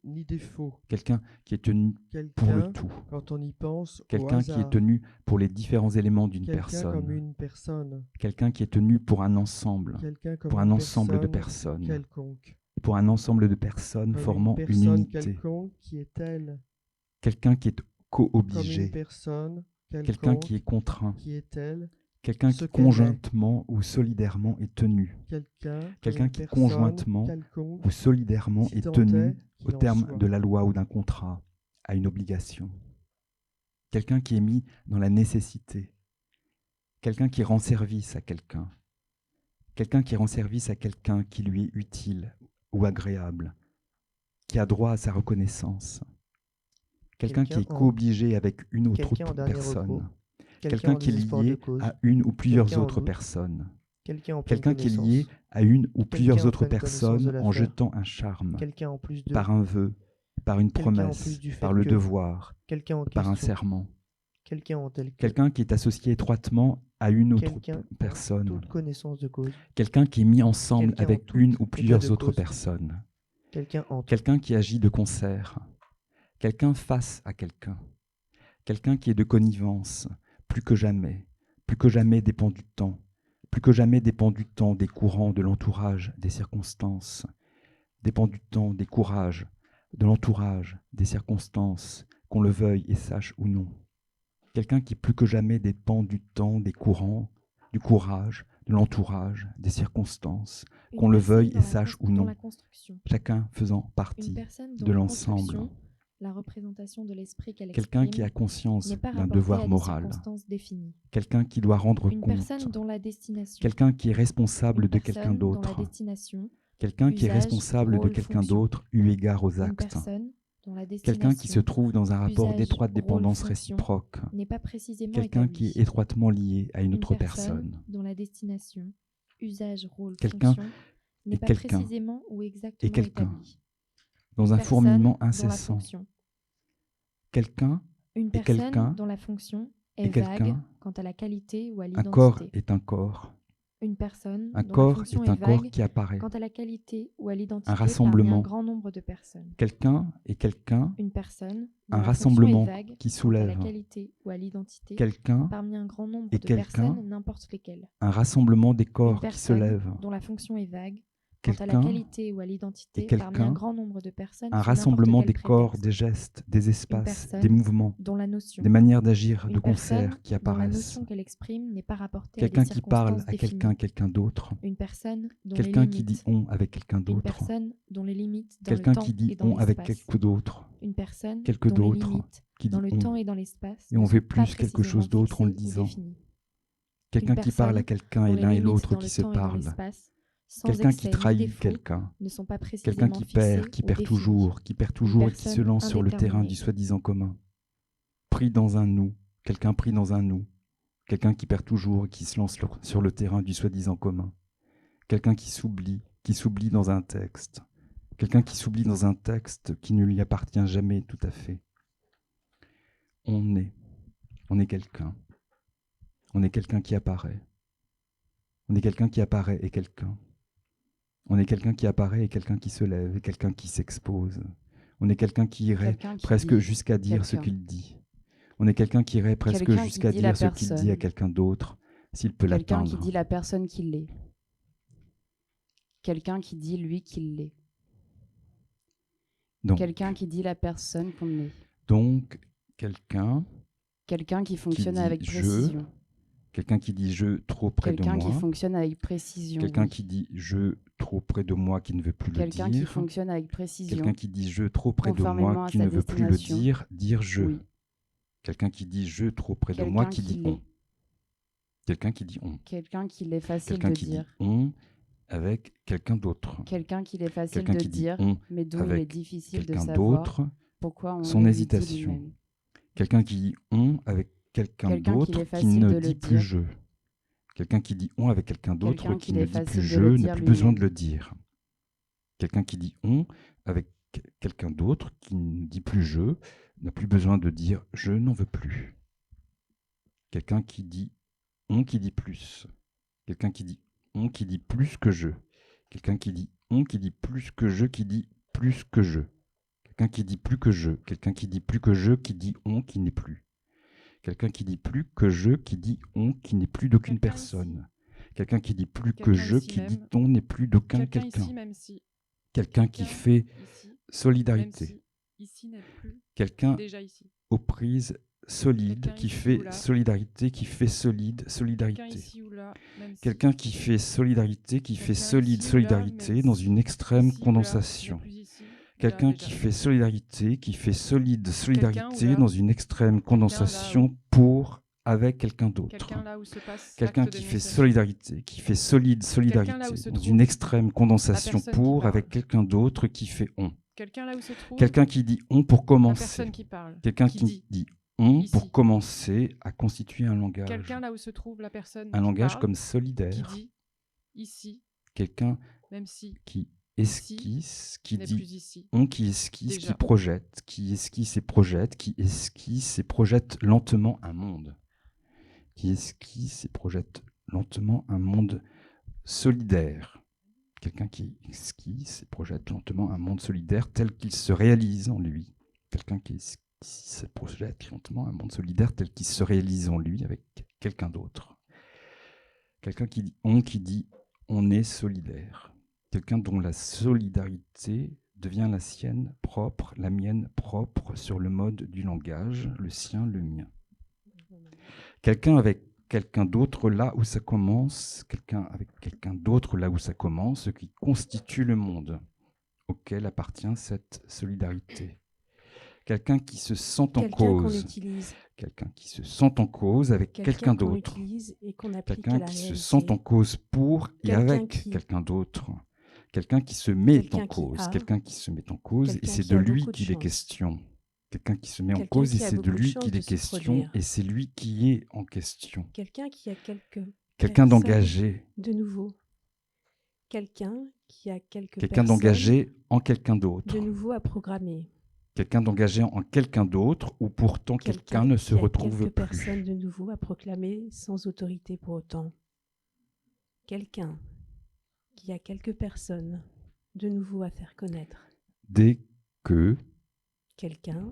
ni défaut. Quelqu'un qui est tenu pour le Quelqu'un, tout. quand on y pense, au Quelqu'un qui est hasard. tenu pour les différents éléments d'une Quelqu'un personne. comme une personne. Quelqu'un qui est tenu pour un ensemble. Quelqu'un comme Pour une un ensemble de personne personnes. quelconque. Pour un ensemble de personnes Comme formant une une personne unité. quelconque qui est elle. Quelqu'un qui est Comme une co-obligé. personne Quelqu'un quelconque qui est contraint. qui est elle. Quelqu'un ce qui qu'elle est. conjointement ou solidairement est tenu. Quelqu'un comme Quelqu'un une qui personne conjointement quelconque ou solidairement si est tant tenu est au qu'il en terme soit. de la loi ou d'un contrat, à une obligation. Quelqu'un qui est mis dans la nécessité. Quelqu'un qui rend service à quelqu'un. Quelqu'un qui rend service à quelqu'un qui lui est utile ou agréable, qui a droit à sa reconnaissance. Quelqu'un qui est Quelqu'un en- co-obligé avec une autre quelqu'un en dernier personne. recours. Quelqu'un en qui est désespoir lié de cause. à une ou plusieurs Quelqu'un en autres doute. personnes. Quelqu'un en pleine Quelqu'un qui est lié connaissance. à une ou Quelqu'un plusieurs en autres pleine connaissance de personnes en l'affaire. jetant un charme, Quelqu'un en plus de. par un vœu, par une Quelqu'un en promesse, plus du fait par le que. devoir, Quelqu'un en par un question. serment. Quelqu'un en tel que. Quelqu'un qui est associé étroitement à une autre Quelqu'un en personne. toute connaissance de cause. Quelqu'un qui est mis ensemble Quelqu'un en avec tout une ou état plusieurs de autres cause. personnes. Quelqu'un en. Quelqu'un qui agit de concert. Quelqu'un face à quelqu'un. Quelqu'un qui est de connivence, plus que jamais dépend du temps, plus que jamais dépend du temps, des courants, de l'entourage, des circonstances, dépend du temps, des courages, de l'entourage, des circonstances, qu'on le veuille et sache ou non. Quelqu'un qui plus que jamais dépend du temps, des courants, du courage, de l'entourage, des circonstances, Une qu'on le personne veuille dans et la sache cons- ou dans non, la construction. chacun faisant Une partie personne dont de la l'ensemble. construction, la représentation de l'esprit qu'elle Quelqu'un exprime, qui a conscience n'est pas d'un rapportée devoir à des moral. circonstances définies. Quelqu'un qui doit rendre Une compte. personne dont la destination. Quelqu'un qui est responsable Une de quelqu'un personne dont la d'autre. destination, Quelqu'un qui est usage, responsable de rôle, quelqu'un fonction. d'autre eu égard aux Une actes. personne dont la Quelqu'un qui se destination, trouve dans un rapport usage, d'étroite rôle, dépendance fonction réciproque. n'est pas précisément Quelqu'un qui est établie. étroitement lié à une Une autre personne personne. dont la destination, usage, rôle, Quelqu'un fonction n'est et pas quelqu'un précisément ou et exactement quelqu'un. établie. Dans Une un personne fourmillement dont la incessant. fonction. Quelqu'un Une et personne quelqu'un dont la fonction est vague quelqu'un. quant à la qualité ou à Un corps l'identité. est un corps. Une personne Un dont la corps fonction est un corps vague qui apparaît. quant à la qualité ou à Un l'identité parmi un rassemblement. grand nombre de personnes. Quelqu'un est quelqu'un. Une personne dont Un la fonction est rassemblement vague qui quant à la soulève. qualité ou à l'identité Quelqu'un parmi un grand nombre et de quelqu'un. personnes, n'importe lesquelles. Un rassemblement des Une corps qui se personne lèvent. dont la fonction est vague quant à la Quelqu'un qualité ou à et l'identité parmi un quelqu'un. grand nombre de personnes Un sous n'importe rassemblement quel des corps, prétexte. des gestes, des Une espaces, personne des mouvements, dont la notion, des manières d'agir, de une personne concert qui dont la apparaissent. notion qu'elle exprime n'est pas rapportée à des Quelqu'un qui parle circonstances à définies. quelqu'un d'autre. Une personne dont les Quelqu'un qui dit limites, on avec quelqu'un une d'autre. personne dont les limites dans le Quelqu'un temps qui dit et dans on avec l'espace. quelque d'autre. Une personne Quelque dont les d'autre limites qui dit dans le on. temps et dans l'espace Et on ne veut sont pas plus quelque chose précisément d'autre en le fixées ou disant. définies. Quelqu'un Une qui parle à personne quelqu'un dont et les l'un et limites l'autre dans qui le se temps et dans parlent. l'espace, sans Quelqu'un excès qui ni trahit défaut, quelqu'un. ne sont pas Quelqu'un précisément qui fixées perd, qui ou perd définies. toujours et qui se personne lance sur le terrain indéterminée. du soi-disant commun. Pris dans un nous. Quelqu'un pris dans un nous. Quelqu'un qui perd toujours et qui se lance sur le terrain du soi-disant commun. Quelqu'un qui s'oublie dans un texte. Quelqu'un qui s'oublie dans un texte qui ne lui appartient jamais tout à fait. On est quelqu'un. On est quelqu'un qui apparaît. On est quelqu'un qui apparaît et quelqu'un. On est quelqu'un qui apparaît et quelqu'un qui se lève et quelqu'un qui s'expose. On est quelqu'un qui irait Quelqu'un qui presque dit jusqu'à dire ce quelqu'un. qu'il dit. On est quelqu'un qui irait presque Quelqu'un qui jusqu'à dit la dire ce qu'il dit à personne. quelqu'un d'autre, s'il peut Quelqu'un qui l'atteindre. dit la personne qu'il est. Quelqu'un qui dit lui qu'il l'est. Donc, Quelqu'un qui dit la personne qu'on est. donc quelqu'un Quelqu'un qui fonctionne dit avec je, précision. quelqu'un qui dit je trop près de Quelqu'un moi, qui fonctionne avec précision. quelqu'un oui. qui dit je trop près de moi qui ne veut plus le Quelqu'un qui dire, fonctionne avec précision. quelqu'un qui dit je trop près de conformément moi à qui sa ne veut plus le destination. dire je. Oui. Quelqu'un qui dit je trop près de moi Quelqu'un qui qui dit l'est. on. Quelqu'un qui dit on. Quelqu'un qu'il est facile Quelqu'un de qui dit dire. on avec quelqu'un d'autre. Quelqu'un qu'il est facile Quelqu'un de qui dit dire, on mais dont il est avec difficile de quelqu'un savoir d'autre, pourquoi on son le lui dit hésitation. lui-même. Quelqu'un qui dit on avec quelqu'un Quelqu'un qu'il d'autre est qui facile ne de le dit plus dire. je. Quelqu'un qui dit on avec quelqu'un d'autre Quelqu'un qui qu'il ne est dit plus facile de je le n'a dire plus besoin de lui-même. le dire. Quelqu'un qui dit on avec quelqu'un d'autre qui ne dit plus je n'a plus besoin de dire je n'en veux plus. Quelqu'un qui dit on qui dit plus. Quelqu'un qui dit on qui dit plus que je. Quelqu'un qui dit on qui dit plus que je qui dit plus que je. Quelqu'un qui dit plus que je. Quelqu'un qui dit plus que je qui dit on qui n'est plus. Quelqu'un qui dit plus que je qui dit on qui n'est plus d'aucune Quelqu'un personne. Quelqu'un qui dit plus que Quelqu'un je ici qui dit même. on n'est plus d'aucun Quelqu'un quelqu'un. ici, même si. Quelqu'un qui Quelqu'un fait ici, même solidarité. si ici n'est plus Quelqu'un déjà ici. aux prises solides Quelqu'un qui ici ou fait là. solidarité, qui fait solide Quelqu'un solidarité. ici ou là, même si. Quelqu'un qui fait solidarité, qui fait Quelqu'un solide ici ou là, solidarité même dans si une extrême ici ou là, condensation. n'est plus ici, ou là, Quelqu'un déjà. qui fait solidarité, qui fait solide Quelqu'un solidarité ou là. dans une extrême condensation pour avec quelqu'un d'autre. Quelqu'un là où se passe Quelqu'un l'acte qui de fait négociation. solidarité, qui fait solide Quelqu'un là solidarité où se dans trouve une extrême la condensation personne qui pour parle. avec quelqu'un d'autre qui fait on. Quelqu'un là où se trouve Quelqu'un qui dit on pour la commencer. personne qui parle. Quelqu'un qui dit on ici. pour commencer à constituer un langage. Quelqu'un là où se trouve la personne Un qui langage parle, comme qui solidaire. dit ici, Quelqu'un même si qui ici esquisse, qui n'est dit plus ici. on qui esquisse, Déjà. qui projette, qui esquisse et projette, qui esquisse et projette lentement un monde. Qui esquisse et projette lentement un monde solidaire. Quelqu'un qui esquisse et projette lentement un monde solidaire tel qu'il se réalise en lui. Quelqu'un qui esquisse et projette lentement un monde solidaire tel qu'il se réalise en lui avec quelqu'un d'autre. Quelqu'un qui dit on est solidaire. Quelqu'un dont la solidarité devient la sienne propre, la mienne propre sur le mode du langage, le sien, le mien. Quelqu'un avec quelqu'un d'autre là où ça commence, quelqu'un avec quelqu'un d'autre là où ça commence, ce qui constitue le monde auquel appartient cette solidarité. Quelqu'un qui se sent en Quelqu'un qu'on cause. utilise. Quelqu'un qui se sent en cause avec quelqu'un qu'on d'autre. utilise et qu'on applique à Quelqu'un la qui se réalité. sent en cause pour et Quelqu'un avec qui- quelqu'un d'autre. Quelqu'un qui se met Quelqu'un en qui cause. a. Quelqu'un qui se met en cause et Quelqu'un c'est qui de a lui beaucoup de qu'il est chance. question. Quelqu'un qui se met en Quelqu'un cause et qui a c'est de beaucoup de lui chance qu'il de est se question produire. et c'est lui qui est en question. Quelqu'un qui a quelques Quelqu'un personnes d'engagé. de nouveau. Quelqu'un qui a quelques Quelqu'un personnes d'engagé en quelqu'un d'autre. de nouveau à programmer. Quelqu'un d'engagé en quelqu'un d'autre, où pourtant quelqu'un ne se retrouve quelques plus. personnes de nouveau à proclamer sans autorité pour autant. Quelqu'un qui a quelques personnes de nouveau à faire connaître. Dès que Quelqu'un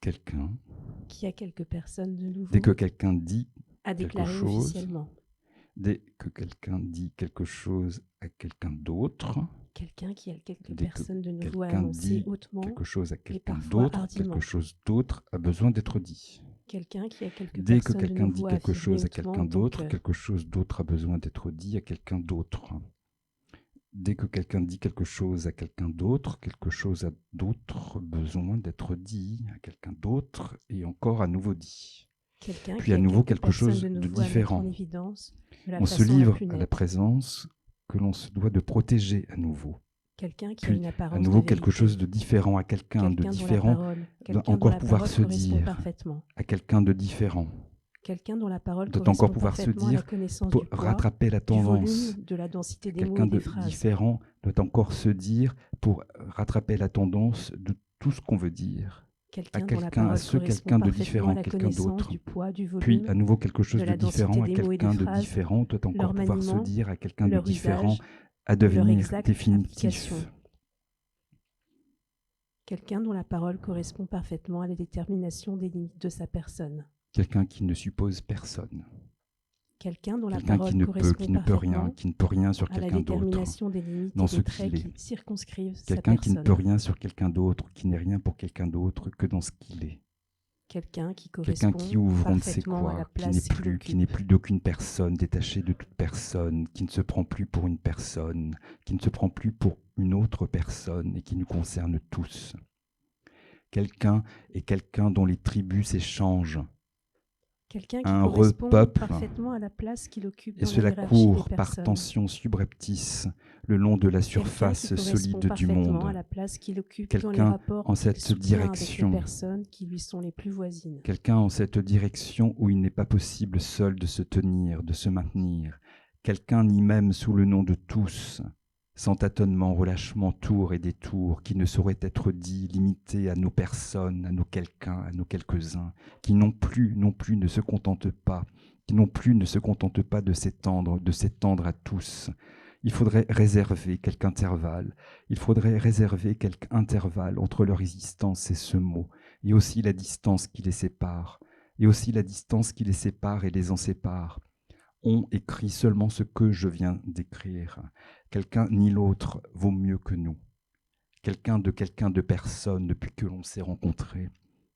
quelqu'un, qui a quelques personnes de nouveau dès que quelqu'un dit à quelque déclarer chose, officiellement. dès que quelqu'un dit quelque chose à quelqu'un d'autre, Quelqu'un qui a quelques dès que personnes de nouveau à quelqu'un annoncer dit hautement quelque chose à et quelqu'un parfois d'autre, hardiment. quelque chose d'autre a besoin d'être dit. Quelqu'un qui a quelques Dès que personnes de quelqu'un dit nouveau à quelque affirmer chose à hautement quelqu'un en tant d'autre, que quelque chose d'autre a besoin d'être dit à quelqu'un d'autre. Dès que quelqu'un dit quelque chose à quelqu'un d'autre, quelque chose a d'autre besoin d'être dit à quelqu'un d'autre et encore à nouveau dit. quelqu'un Puis qui à a nouveau quelques quelque chose personnes de nouveau à mettre différent. en évidence de la On se façon la livre plus à la nette. présence que l'on se doit de protéger à nouveau. Quelqu'un qui a Puis une apparence à nouveau de quelque vérité. chose de différent à quelqu'un de Quelqu'un dont la différent parole- doit quelqu'un dont encore la pouvoir parole se correspond dire parfaitement. à quelqu'un de différent. Quelqu'un dont la parole Doit correspond encore pouvoir se parfaitement à la dire connaissance pour du poids, rattraper la du volume, tendance. de la densité des mots Quelqu'un et des de phrases. différent doit encore se dire pour rattraper la tendance de tout ce qu'on veut dire. Quelqu'un À dont la quelqu'un, à parole ce correspond quelqu'un de parfaitement différent, à la quelqu'un connaissance d'autre. du poids, du Puis volume, à nouveau quelque chose de de la densité différent à des mots et des quelqu'un de phrases, différent doit encore leur pouvoir se maniement, dire à quelqu'un de leur différent usage, à leur devenir exacte définitif. application. Quelqu'un dont la parole correspond parfaitement à la détermination des limites de sa personne. Quelqu'un qui ne suppose personne. Quelqu'un dont la Quelqu'un parole qui ne correspond peut rien, parfaitement qui ne peut rien sur à la quelqu'un d'autre. détermination des limites Dans et ce des traits qu'il est. qui circonscrivent sa Quelqu'un qui ne personne. peut rien sur quelqu'un d'autre, qui n'est rien pour quelqu'un d'autre que dans ce qu'il est. Quelqu'un qui Quelqu'un correspond qui ouvre on ne sait parfaitement à quoi, la qui place n'est qu'il plus, qui occupe. n'est plus d'aucune personne, détaché de toute personne, qui ne se prend plus pour une personne, qui ne se prend plus pour une autre personne et qui nous concerne tous. Quelqu'un est quelqu'un dont les tribus s'échangent. Quelqu'un qui Un correspond repeuple, parfaitement à la place qu'il occupe et dans la cela hiérarchie court des par personnes. tension subreptice le long de la Quelqu'un surface qui correspond solide du parfaitement monde. à la place qu'il occupe dans les Quelqu'un rapports en qu'il cette soutient avec les direction. personnes qui lui sont les plus voisines. Quelqu'un en cette direction où il n'est pas possible seul de se tenir, de se maintenir. Quelqu'un ni même sous le nom de tous, sans tâtonnement, relâchement, tour et détour, qui ne saurait être dit, limité à nos personnes, à nos quelqu'un, à nos quelques-uns, qui non plus ne se contentent pas, qui non plus ne se contentent pas de s'étendre à tous. Il faudrait réserver quelque intervalle, entre leur existence et ce mot, et aussi la distance qui les sépare, et les en sépare. On écrit seulement ce que je viens d'écrire. Quelqu'un ni l'autre vaut mieux que nous. Quelqu'un de personne depuis que l'on s'est rencontrés.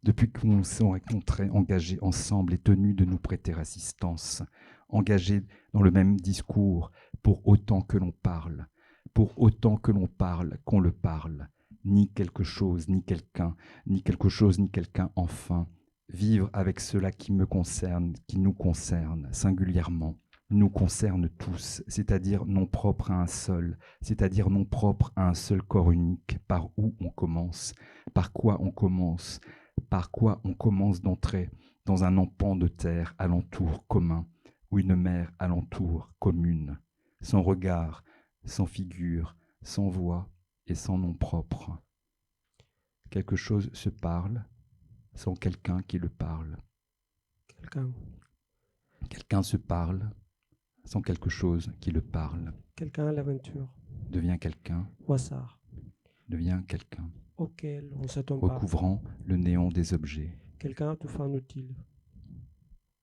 Depuis que l'on s'est rencontrés, engagés ensemble et tenus de nous prêter assistance. Engagés dans le même discours pour autant que l'on parle. Pour autant que l'on parle, qu'on le parle. Ni quelque chose, ni quelqu'un, ni quelque chose, ni quelqu'un enfin. Vivre avec cela qui me concerne, qui nous concerne singulièrement, nous concerne tous, c'est-à-dire non propre à un seul corps unique, par où on commence, par quoi on commence d'entrer dans un empan de terre alentour commun, ou une mer alentour commune, sans regard, sans figure, sans voix et sans nom propre. Quelque chose se parle, sans quelqu'un qui le parle. Quelqu'un se parle sans quelque chose qui le parle. Quelqu'un à l'aventure. Devient quelqu'un. Au hasard. Devient quelqu'un. Auquel on ne s'attend pas. Recouvrant le néant des objets. Quelqu'un tout fait inutile.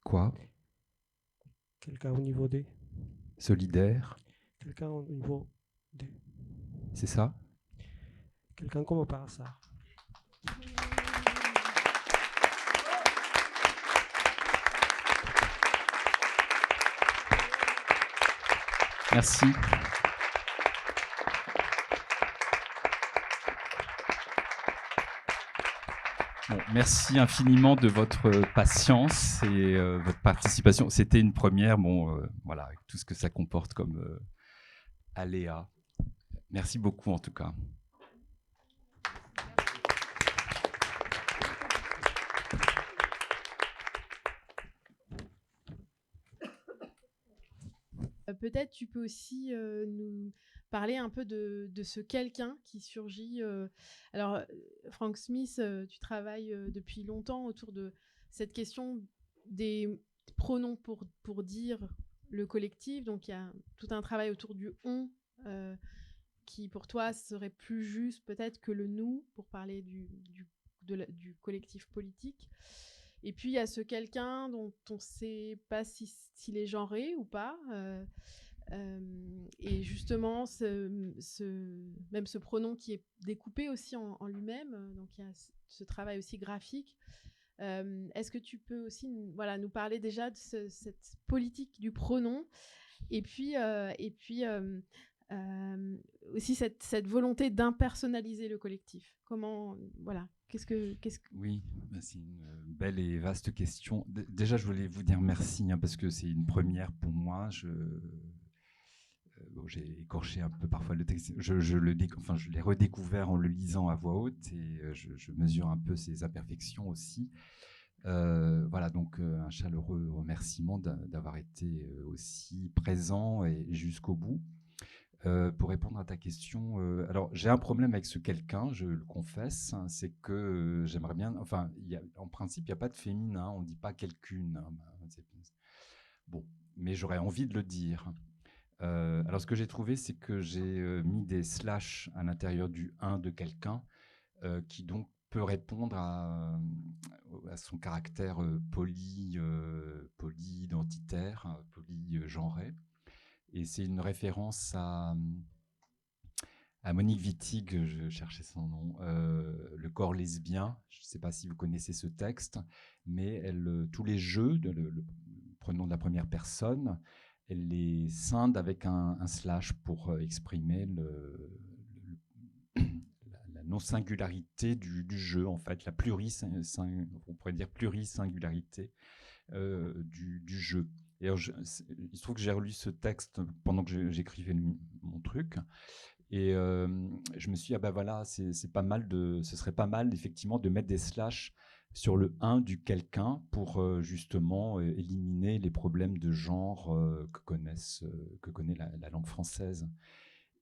Quoi? Quelqu'un au niveau D. Solidaire. Quelqu'un au niveau D. C'est ça? Quelqu'un comme par hasard. Merci. Bon, merci infiniment de votre patience et votre participation. C'était une première, voilà, avec tout ce que ça comporte comme aléa. Merci beaucoup en tout cas. Peut-être tu peux aussi nous parler un peu de ce quelqu'un qui surgit. Alors, Frank Smith, tu travailles depuis longtemps autour de cette question des pronoms pour dire le collectif. Donc, il y a tout un travail autour du « on », qui pour toi serait plus juste peut-être que le « nous » pour parler du collectif politique. Et puis il y a ce quelqu'un dont on ne sait pas s'il est genré ou pas. Et justement, même ce pronom qui est découpé aussi en lui-même. Donc il y a ce travail aussi graphique. Est-ce que tu peux aussi nous parler déjà de cette politique du pronom et puis aussi cette volonté d'impersonnaliser le collectif. Comment, Oui, c'est une belle et vaste question. Déjà, je voulais vous dire merci parce que c'est une première pour moi. J'ai écorché un peu parfois le texte. Je l'ai redécouvert en le lisant à voix haute et je mesure un peu ses imperfections aussi. Voilà, donc un chaleureux remerciement d'avoir été aussi présent et jusqu'au bout. Pour répondre à ta question, alors j'ai un problème avec ce quelqu'un, je le confesse, c'est que j'aimerais bien, en principe, il n'y a pas de féminin, on ne dit pas quelqu'une. Bon, mais j'aurais envie de le dire. Alors ce que j'ai trouvé, c'est que j'ai mis des slash à l'intérieur du « un » de quelqu'un, qui donc peut répondre à son caractère poly-identitaire, poly-genré. Et c'est une référence à Monique Wittig, je cherchais son nom, Le corps lesbien. Je ne sais pas si vous connaissez ce texte, mais tous les jeux, le pronom de la première personne, elle les scinde avec un slash pour exprimer la non-singularité du jeu, en fait, on pourrait dire plurisingularité du jeu. Et alors, il se trouve que j'ai relu ce texte pendant que j'écrivais mon truc, et je me suis dit, c'est pas mal ce serait pas mal effectivement de mettre des slash sur le 1 du quelqu'un pour justement éliminer les problèmes de genre que connaît la langue française.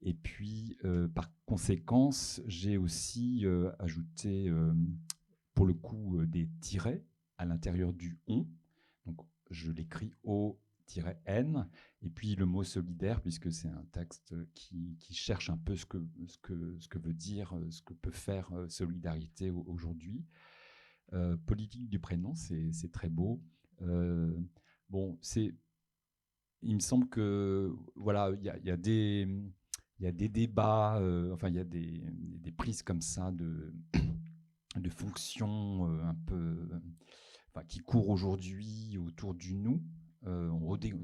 Et puis, par conséquence, j'ai aussi ajouté, pour le coup, des tirets à l'intérieur du « on ». Donc, je l'écris O-N, et puis le mot solidaire, puisque c'est un texte qui cherche un peu ce que veut dire, ce que peut faire solidarité aujourd'hui. Politique du prénom, c'est très beau. Bon, il me semble que voilà, il y a des débats, il y a des prises comme ça de fonctions un peu, qui courent aujourd'hui autour du nous,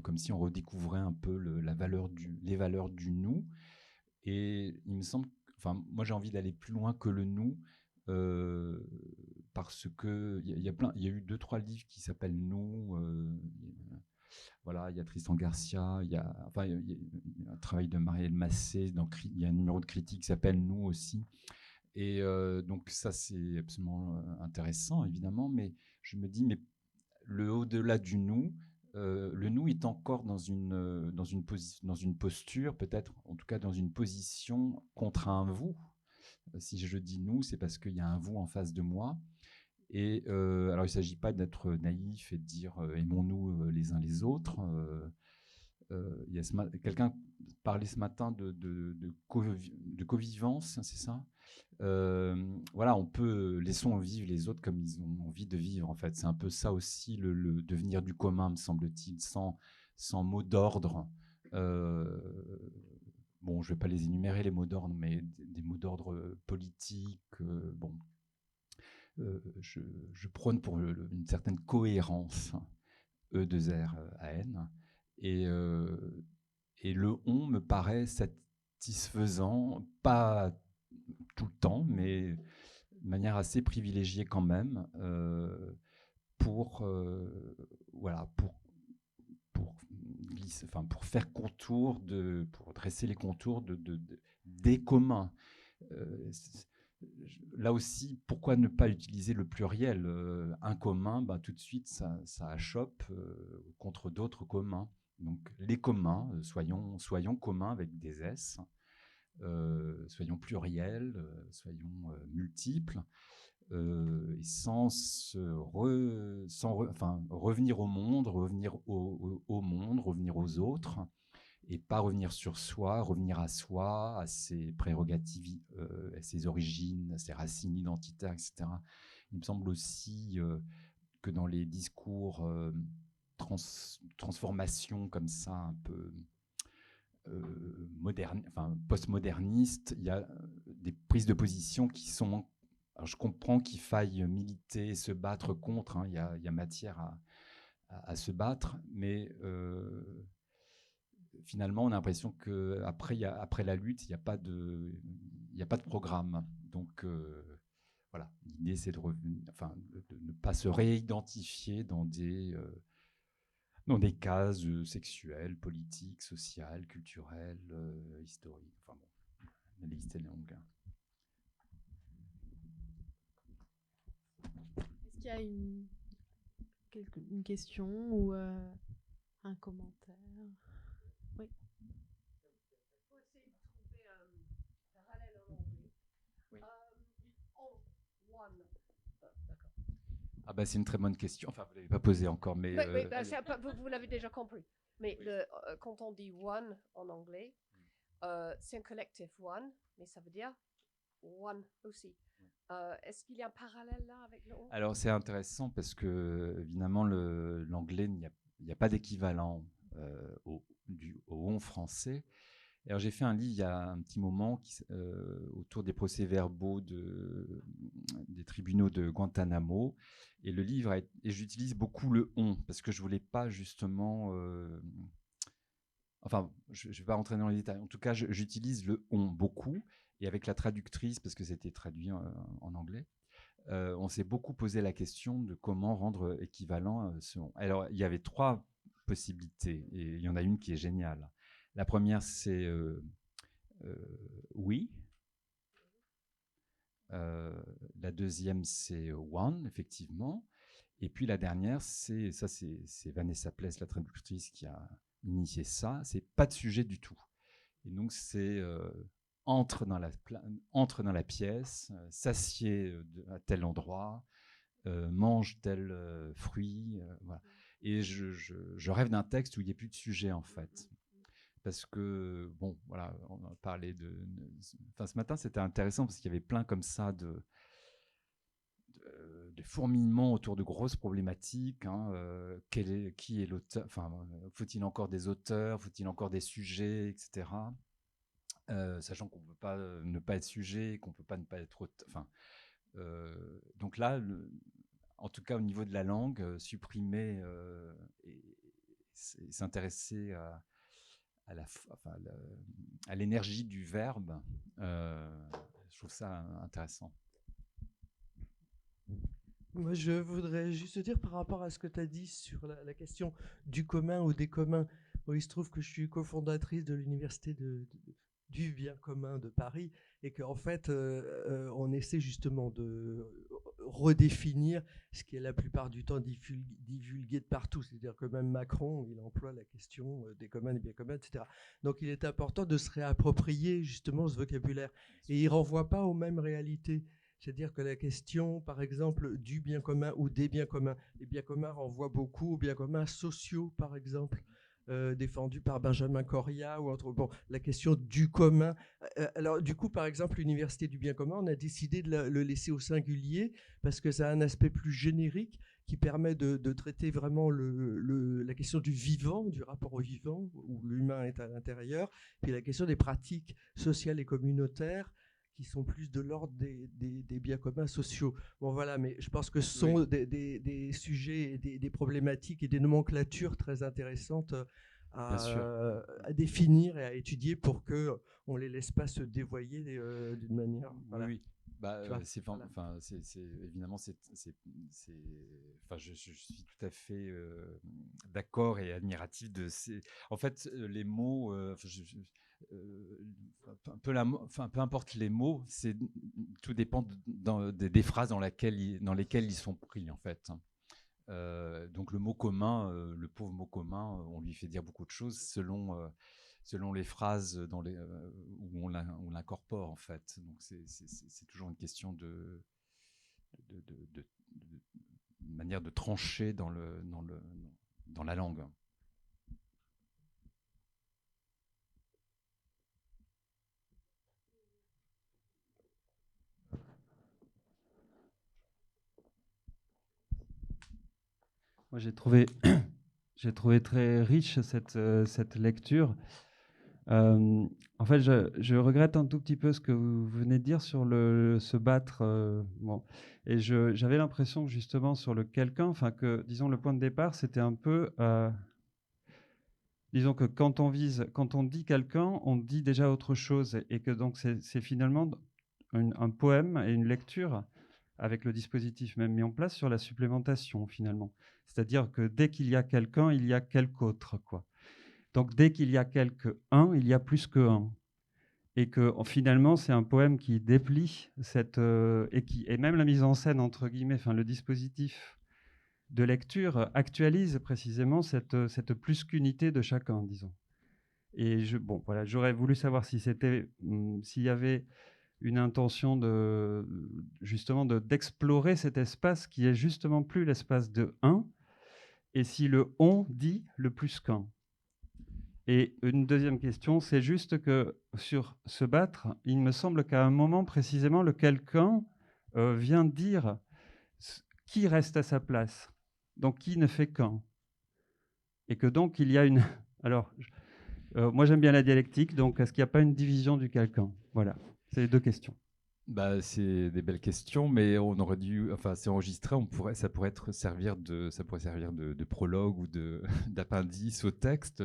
comme si on redécouvrait un peu les valeurs du nous. Et il me semble, moi j'ai envie d'aller plus loin que le nous, parce que il y a eu 2-3 livres qui s'appellent Nous. Voilà, il y a Tristan Garcia, il y a un travail de Marielle Massé, il y a un numéro de critique qui s'appelle Nous aussi. Et donc ça, c'est absolument intéressant, évidemment, mais je me dis, mais le au-delà du nous, le nous est encore dans une posture, peut-être, en tout cas dans une position contre un vous. Si je dis nous, c'est parce qu'il y a un vous en face de moi. Et alors, il ne s'agit pas d'être naïf et de dire aimons-nous les uns les autres. Quelqu'un parlait ce matin de covivence, c'est ça? Voilà, laissons vivre les autres comme ils ont envie de vivre, en fait. C'est un peu ça aussi, le devenir du commun, me semble-t-il, sans mot d'ordre. Bon, je ne vais pas les énumérer, les mots d'ordre, mais des mots d'ordre politiques, bon. Je prône pour une certaine cohérence, E2RAN, et le on me paraît satisfaisant, pas tout le temps, mais de manière assez privilégiée quand même, pour faire contour pour dresser les contours des communs. Là aussi, pourquoi ne pas utiliser le pluriel? Un commun, tout de suite, ça achoppe contre d'autres communs. Donc, les communs, soyons communs avec des S. soyons pluriels, soyons multiples, et sans revenir au monde, revenir au monde, revenir aux autres, et pas revenir sur soi, revenir à soi, à ses prérogatives, à ses origines, à ses racines identitaires, etc. Il me semble aussi que dans les discours transformation comme ça, un peu postmoderniste, il y a des prises de position qui sont... Alors je comprends qu'il faille militer, se battre contre, hein, il y a matière à se battre, mais finalement on a l'impression qu'après la lutte, il n'y a pas de programme. Donc voilà, l'idée c'est de ne pas se réidentifier dans des cases sexuelles, politiques, sociales, culturelles, historiques. Enfin bon, la liste est longue. Est-ce qu'il y a une question ou un commentaire? Oui. Il faut essayer de trouver un parallèle en anglais. Oui. One. D'accord. Ah bah c'est une très bonne question. Enfin, vous ne l'avez pas posée encore, mais... Oui, vous l'avez déjà compris. Mais oui. Quand on dit one en anglais, c'est un collectif one, mais ça veut dire one aussi. Est-ce qu'il y a un parallèle là avec le on? Alors c'est intéressant parce que évidemment l'anglais, il n'y a pas d'équivalent au on français. Alors j'ai fait un livre il y a un petit moment autour des procès-verbaux des tribunaux de Guantanamo, et le livre et j'utilise beaucoup le on parce que je voulais pas justement enfin je vais pas rentrer dans les détails, en tout cas j'utilise le on beaucoup, et avec la traductrice, parce que c'était traduit en anglais, on s'est beaucoup posé la question de comment rendre équivalent ce on. Alors il y avait 3 possibilités et il y en a une qui est géniale. La première, c'est oui. La deuxième, c'est one, effectivement. Et puis la dernière, c'est Vanessa Pless, la traductrice, qui a initié ça. C'est pas de sujet du tout. Et donc, c'est entre dans la pièce, s'assied à tel endroit, mange tel fruit. Voilà. Et je rêve d'un texte où il n'y ait plus de sujet, en fait. Parce que, bon, voilà, on a parlé Enfin, ce matin, c'était intéressant parce qu'il y avait plein comme ça de fourmillements autour de grosses problématiques. Hein, qui est l'auteur? Enfin, faut-il encore des auteurs? Faut-il encore des sujets, etc. Sachant qu'on ne peut pas ne pas être sujet, qu'on ne peut pas ne pas être auteur. Enfin, donc là, en tout cas, au niveau de la langue, supprimer et s'intéresser à l'énergie du verbe, je trouve ça intéressant. Moi, je voudrais juste dire par rapport à ce que tu as dit sur la question du commun ou des communs. Bon, il se trouve que je suis cofondatrice de l'université du bien commun de Paris, et qu'en fait, on essaie justement de redéfinir ce qui est la plupart du temps divulgué de partout. C'est-à-dire que même Macron, il emploie la question des communs, des biens communs, etc. Donc il est important de se réapproprier justement ce vocabulaire. Et il ne renvoie pas aux mêmes réalités. C'est-à-dire que la question, par exemple, du bien commun ou des biens communs, les biens communs renvoient beaucoup aux biens communs sociaux, par exemple, défendus par Benjamin Correa, ou la question du commun. Alors, du coup, par exemple, l'Université du bien commun, on a décidé de le laisser au singulier parce que ça a un aspect plus générique qui permet de traiter vraiment la question du vivant, du rapport au vivant, où l'humain est à l'intérieur, puis la question des pratiques sociales et communautaires, qui sont plus de l'ordre des biens communs sociaux. Bon, voilà, mais je pense que ce sont des sujets, des problématiques et des nomenclatures très intéressantes à définir et à étudier pour qu'on ne les laisse pas se dévoyer d'une manière... Voilà. Oui. Bah, évidemment, je suis tout à fait d'accord et admiratif de ces. En fait, les mots, peu importe les mots, tout dépend des phrases dans lesquelles ils sont pris, en fait. Donc le mot commun, le pauvre mot commun, on lui fait dire beaucoup de choses selon selon les phrases où on l'incorpore en fait. Donc c'est toujours une question de manière de trancher dans la langue. Moi, j'ai trouvé très riche cette lecture. En fait, je regrette un tout petit peu ce que vous venez de dire sur se battre. Bon. Et j'avais l'impression que justement sur le quelqu'un, enfin que, disons, le point de départ, c'était un peu... disons que quand on dit quelqu'un, on dit déjà autre chose. Et que donc c'est finalement un poème et une lecture avec le dispositif même mis en place sur la supplémentation finalement. C'est-à-dire que dès qu'il y a quelqu'un, il y a quelque autre, quoi. Donc dès qu'il y a un, il y a plus que un. Et que finalement, c'est un poème qui déplie et même la mise en scène, entre guillemets, enfin le dispositif de lecture actualise précisément cette plus qu'unité de chacun, disons. Et voilà, j'aurais voulu savoir s'il y avait une intention justement d'explorer cet espace qui est justement plus l'espace de un, et si le on dit le plus qu'un. Et une deuxième question, c'est juste que sur se battre, il me semble qu'à un moment précisément, le quelqu'un vient dire qui reste à sa place, donc qui ne fait qu'un. Et que donc il y a une... Alors, moi j'aime bien la dialectique, donc est-ce qu'il n'y a pas une division du quelqu'un? Voilà, c'est les deux questions. Bah, c'est des belles questions, mais on aurait dû, enfin, c'est enregistré, ça pourrait servir de prologue ou d'appendice au texte.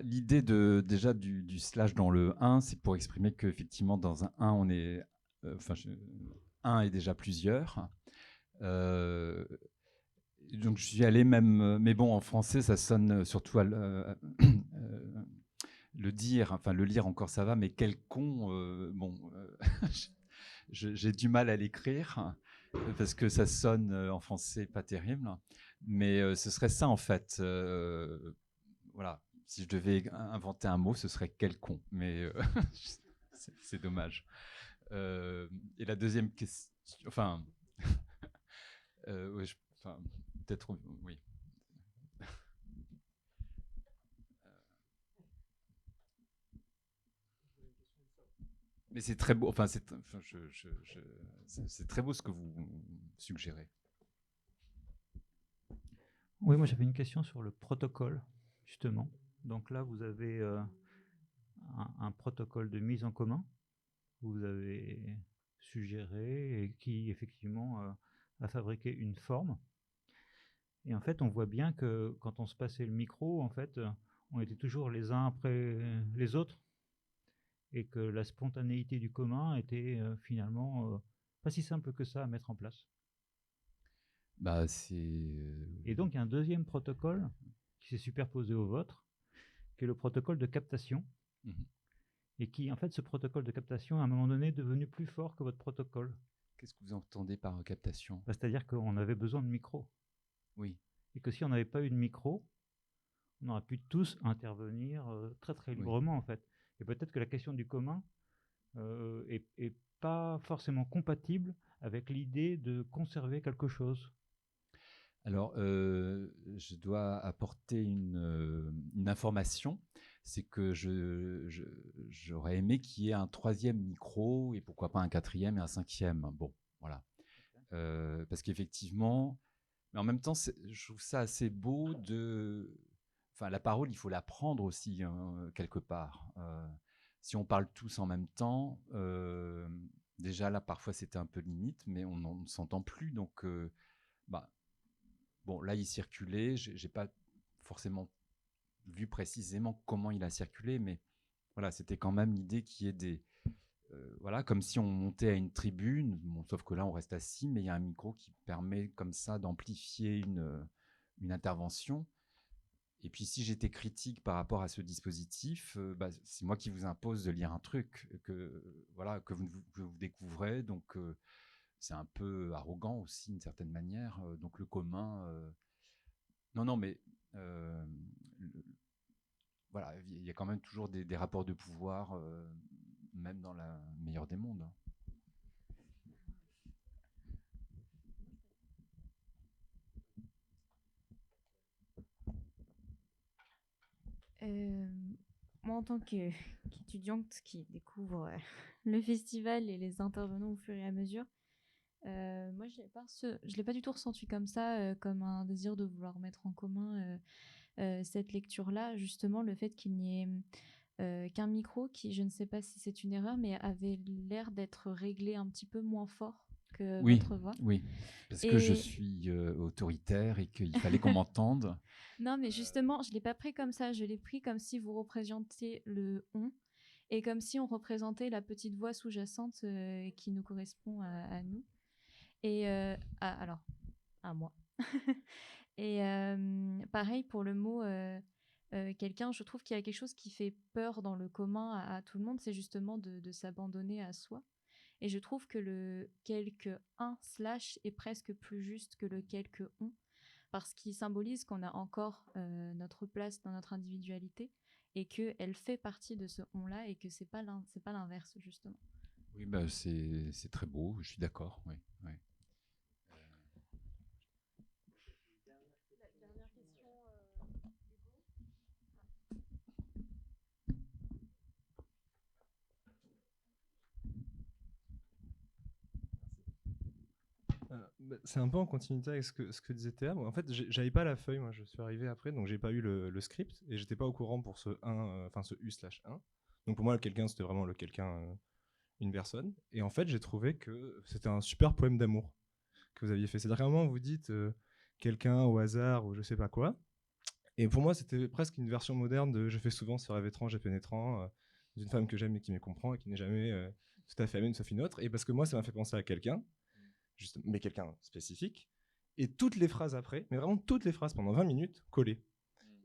L'idée déjà du slash dans le 1, c'est pour exprimer qu'effectivement dans un 1, on est, 1 est déjà plusieurs. Donc je suis allé même, mais bon, en français ça sonne surtout le dire, enfin le lire encore ça va, mais quel con, j'ai du mal à l'écrire parce que ça sonne en français pas terrible, mais ce serait ça en fait. Voilà, si je devais inventer un mot, ce serait quel con, mais c'est dommage. Et la deuxième question, peut-être oui. Mais c'est très beau. Enfin, c'est très beau ce que vous suggérez. Oui, moi j'avais une question sur le protocole, justement. Donc là, vous avez un protocole de mise en commun. Vous avez suggéré et qui effectivement a fabriqué une forme. Et en fait, on voit bien que quand on se passait le micro, en fait, on était toujours les uns après les autres, et que la spontanéité du commun était finalement pas si simple que ça à mettre en place. Bah, Et donc, il y a un deuxième protocole qui s'est superposé au vôtre, qui est le protocole de captation. Et qui, en fait, ce protocole de captation, à un moment donné, est devenu plus fort que votre protocole. Qu'est-ce que vous entendez par captation? C'est-à-dire qu'on avait besoin de micro. Oui. Et que si on n'avait pas eu de micro, on aurait pu tous intervenir très très librement, en fait. Et peut-être que la question du commun est pas forcément compatible avec l'idée de conserver quelque chose. Alors, je dois apporter une information, c'est que j'aurais aimé qu'il y ait un troisième micro, et pourquoi pas un quatrième et un cinquième. Bon, voilà. Parce qu'effectivement, mais en même temps, je trouve ça assez beau Enfin, la parole, il faut la prendre aussi, hein, quelque part. Si on parle tous en même temps, déjà là, parfois, c'était un peu limite, mais on ne s'entend plus, donc... Bon, là, il circulait. J'ai pas forcément vu précisément comment il a circulé, mais voilà, c'était quand même l'idée qu'il y ait voilà, comme si on montait à une tribune. Bon, sauf que là, on reste assis, mais il y a un micro qui permet comme ça d'amplifier une intervention. Et puis, si j'étais critique par rapport à ce dispositif, c'est moi qui vous impose de lire un truc que vous découvrez. Donc, c'est un peu arrogant aussi d'une certaine manière. Donc le commun, non, mais voilà, il y a quand même toujours des rapports de pouvoir, même dans la meilleure des mondes. Moi, en tant qu'étudiante qui découvre le festival et les intervenants au fur et à mesure, moi, je l'ai pas du tout ressenti comme ça, comme un désir de vouloir mettre en commun cette lecture-là. Justement, le fait qu'il n'y ait qu'un micro qui, je ne sais pas si c'est une erreur, mais avait l'air d'être réglé un petit peu moins fort que votre voix. Oui, parce que je suis autoritaire et qu'il fallait qu'on m'entende. Non, mais justement, je ne l'ai pas pris comme ça. Je l'ai pris comme si vous représentiez le « on » et comme si on représentait la petite voix sous-jacente qui nous correspond à nous. Et alors, à moi. Et pareil pour le mot quelqu'un, je trouve qu'il y a quelque chose qui fait peur dans le commun à tout le monde, c'est justement de s'abandonner à soi. Et je trouve que le quelque un / est presque plus juste que le quelque on, parce qu'il symbolise qu'on a encore notre place dans notre individualité et qu'elle fait partie de ce on-là et que c'est pas l'inverse, justement. Oui, bah, c'est très beau, je suis d'accord. Oui, oui. Dernière question, C'est un peu en continuité avec ce que disait Théa. En fait, j'avais pas la feuille, moi je suis arrivé après, donc j'ai pas eu le script et j'étais pas au courant pour ce 1, enfin ce U/1. Donc pour moi, le quelqu'un, c'était vraiment le quelqu'un, une personne. Et en fait, j'ai trouvé que c'était un super poème d'amour que vous aviez fait. C'est-à-dire qu'à un moment, vous dites quelqu'un au hasard ou je sais pas quoi. Et pour moi, c'était presque une version moderne de je fais souvent ce rêve étrange et pénétrant d'une femme que j'aime et qui me comprend et qui n'est jamais tout à fait la même sauf une autre. Et parce que moi, ça m'a fait penser à quelqu'un. Mais quelqu'un spécifique, et toutes les phrases après, mais vraiment toutes les phrases pendant 20 minutes, collées.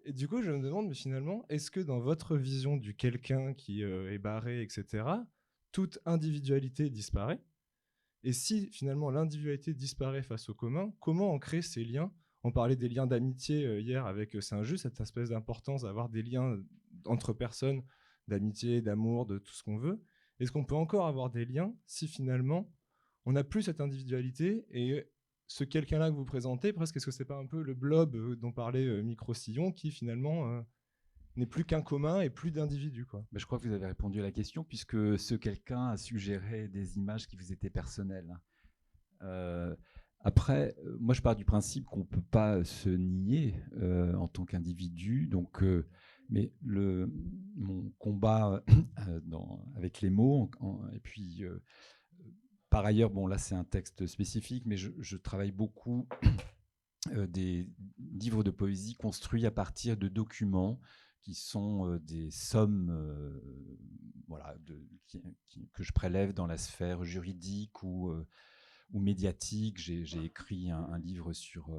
Et du coup, je me demande, mais finalement, est-ce que dans votre vision du quelqu'un qui est barré, etc., toute individualité disparaît? Et si finalement l'individualité disparaît face au commun, comment on crée ces liens? On parlait des liens d'amitié hier avec Saint-Just, cette espèce d'importance d'avoir des liens entre personnes, d'amitié, d'amour, de tout ce qu'on veut. Est-ce qu'on peut encore avoir des liens si finalement on n'a plus cette individualité et ce quelqu'un-là que vous présentez, presque, est-ce que c'est pas un peu le blob dont parlait Micro-Sillon qui finalement n'est plus qu'un commun et plus d'individus, quoi? Je crois que vous avez répondu à la question puisque ce quelqu'un a suggéré des images qui vous étaient personnelles. Après, moi je pars du principe qu'on ne peut pas se nier en tant qu'individu, donc, mais mon combat avec les mots, et puis par ailleurs, bon là c'est un texte spécifique, mais je travaille beaucoup des livres de poésie construits à partir de documents qui sont des sommes voilà, que je prélève dans la sphère juridique ou médiatique. J'ai écrit un livre sur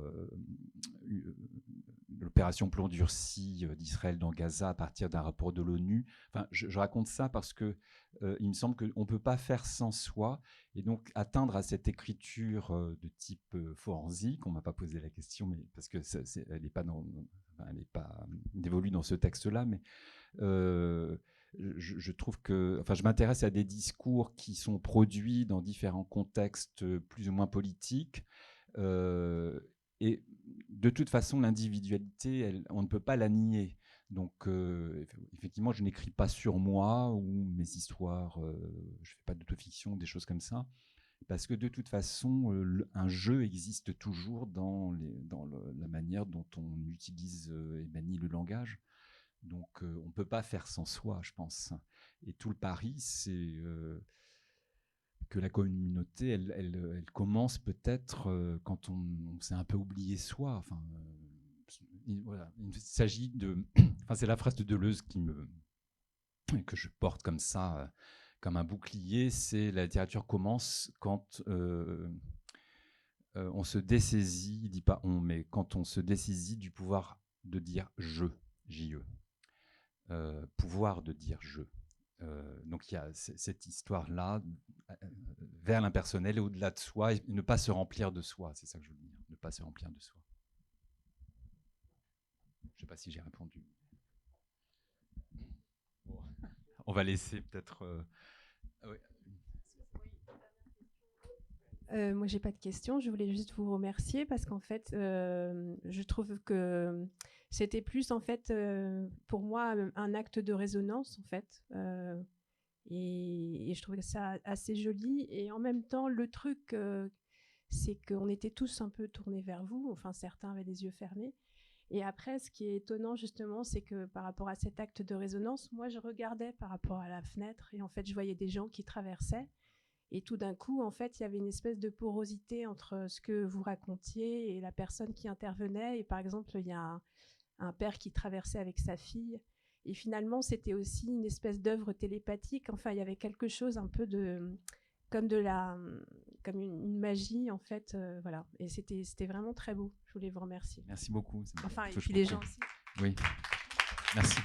l'opération Plomb durci d'Israël dans Gaza à partir d'un rapport de l'ONU. Enfin, je raconte ça parce que il me semble qu'on ne peut pas faire sans soi, et donc atteindre à cette écriture de type forensique. On ne m'a pas posé la question, mais parce que elle n'est pas dévolue dans ce texte-là, mais je trouve que, enfin, je m'intéresse à des discours qui sont produits dans différents contextes plus ou moins politiques, et de toute façon, l'individualité, on ne peut pas la nier. Donc, effectivement, je n'écris pas sur moi ou mes histoires, je ne fais pas d'autofiction, des choses comme ça, parce que de toute façon, un jeu existe toujours dans la manière dont on utilise et manie le langage. Donc, on ne peut pas faire sans soi, je pense. Et tout le pari, c'est que la communauté, elle commence peut-être quand on s'est un peu oublié soi. Enfin, voilà. Il s'agit de... Enfin, c'est la phrase de Deleuze que je porte comme ça, comme un bouclier. C'est la littérature commence quand on se dessaisit, il dit pas on, mais quand on se dessaisit du pouvoir de dire je, J-E. Pouvoir de dire je. Donc il y a cette histoire-là vers l'impersonnel et au-delà de soi, et ne pas se remplir de soi. C'est ça que je veux dire, ne pas se remplir de soi. Je ne sais pas si j'ai répondu. Bon. On va laisser peut-être... oui. Moi, j'ai pas de questions. Je voulais juste vous remercier parce qu'en fait, je trouve que c'était plus en fait pour moi un acte de résonance en fait, et je trouvais ça assez joli. Et en même temps, le truc, c'est qu'on était tous un peu tournés vers vous. Enfin, certains avaient les yeux fermés. Et après, ce qui est étonnant justement, c'est que par rapport à cet acte de résonance, moi, je regardais par rapport à la fenêtre et en fait, je voyais des gens qui traversaient. Et tout d'un coup, en fait, il y avait une espèce de porosité entre ce que vous racontiez et la personne qui intervenait. Et par exemple, il y a un père qui traversait avec sa fille. Et finalement, c'était aussi une espèce d'œuvre télépathique. Enfin, il y avait quelque chose un peu comme une magie, en fait. Voilà. Et c'était vraiment très beau. Je voulais vous remercier. Merci beaucoup. Enfin, et puis les gens aussi. Oui. Merci.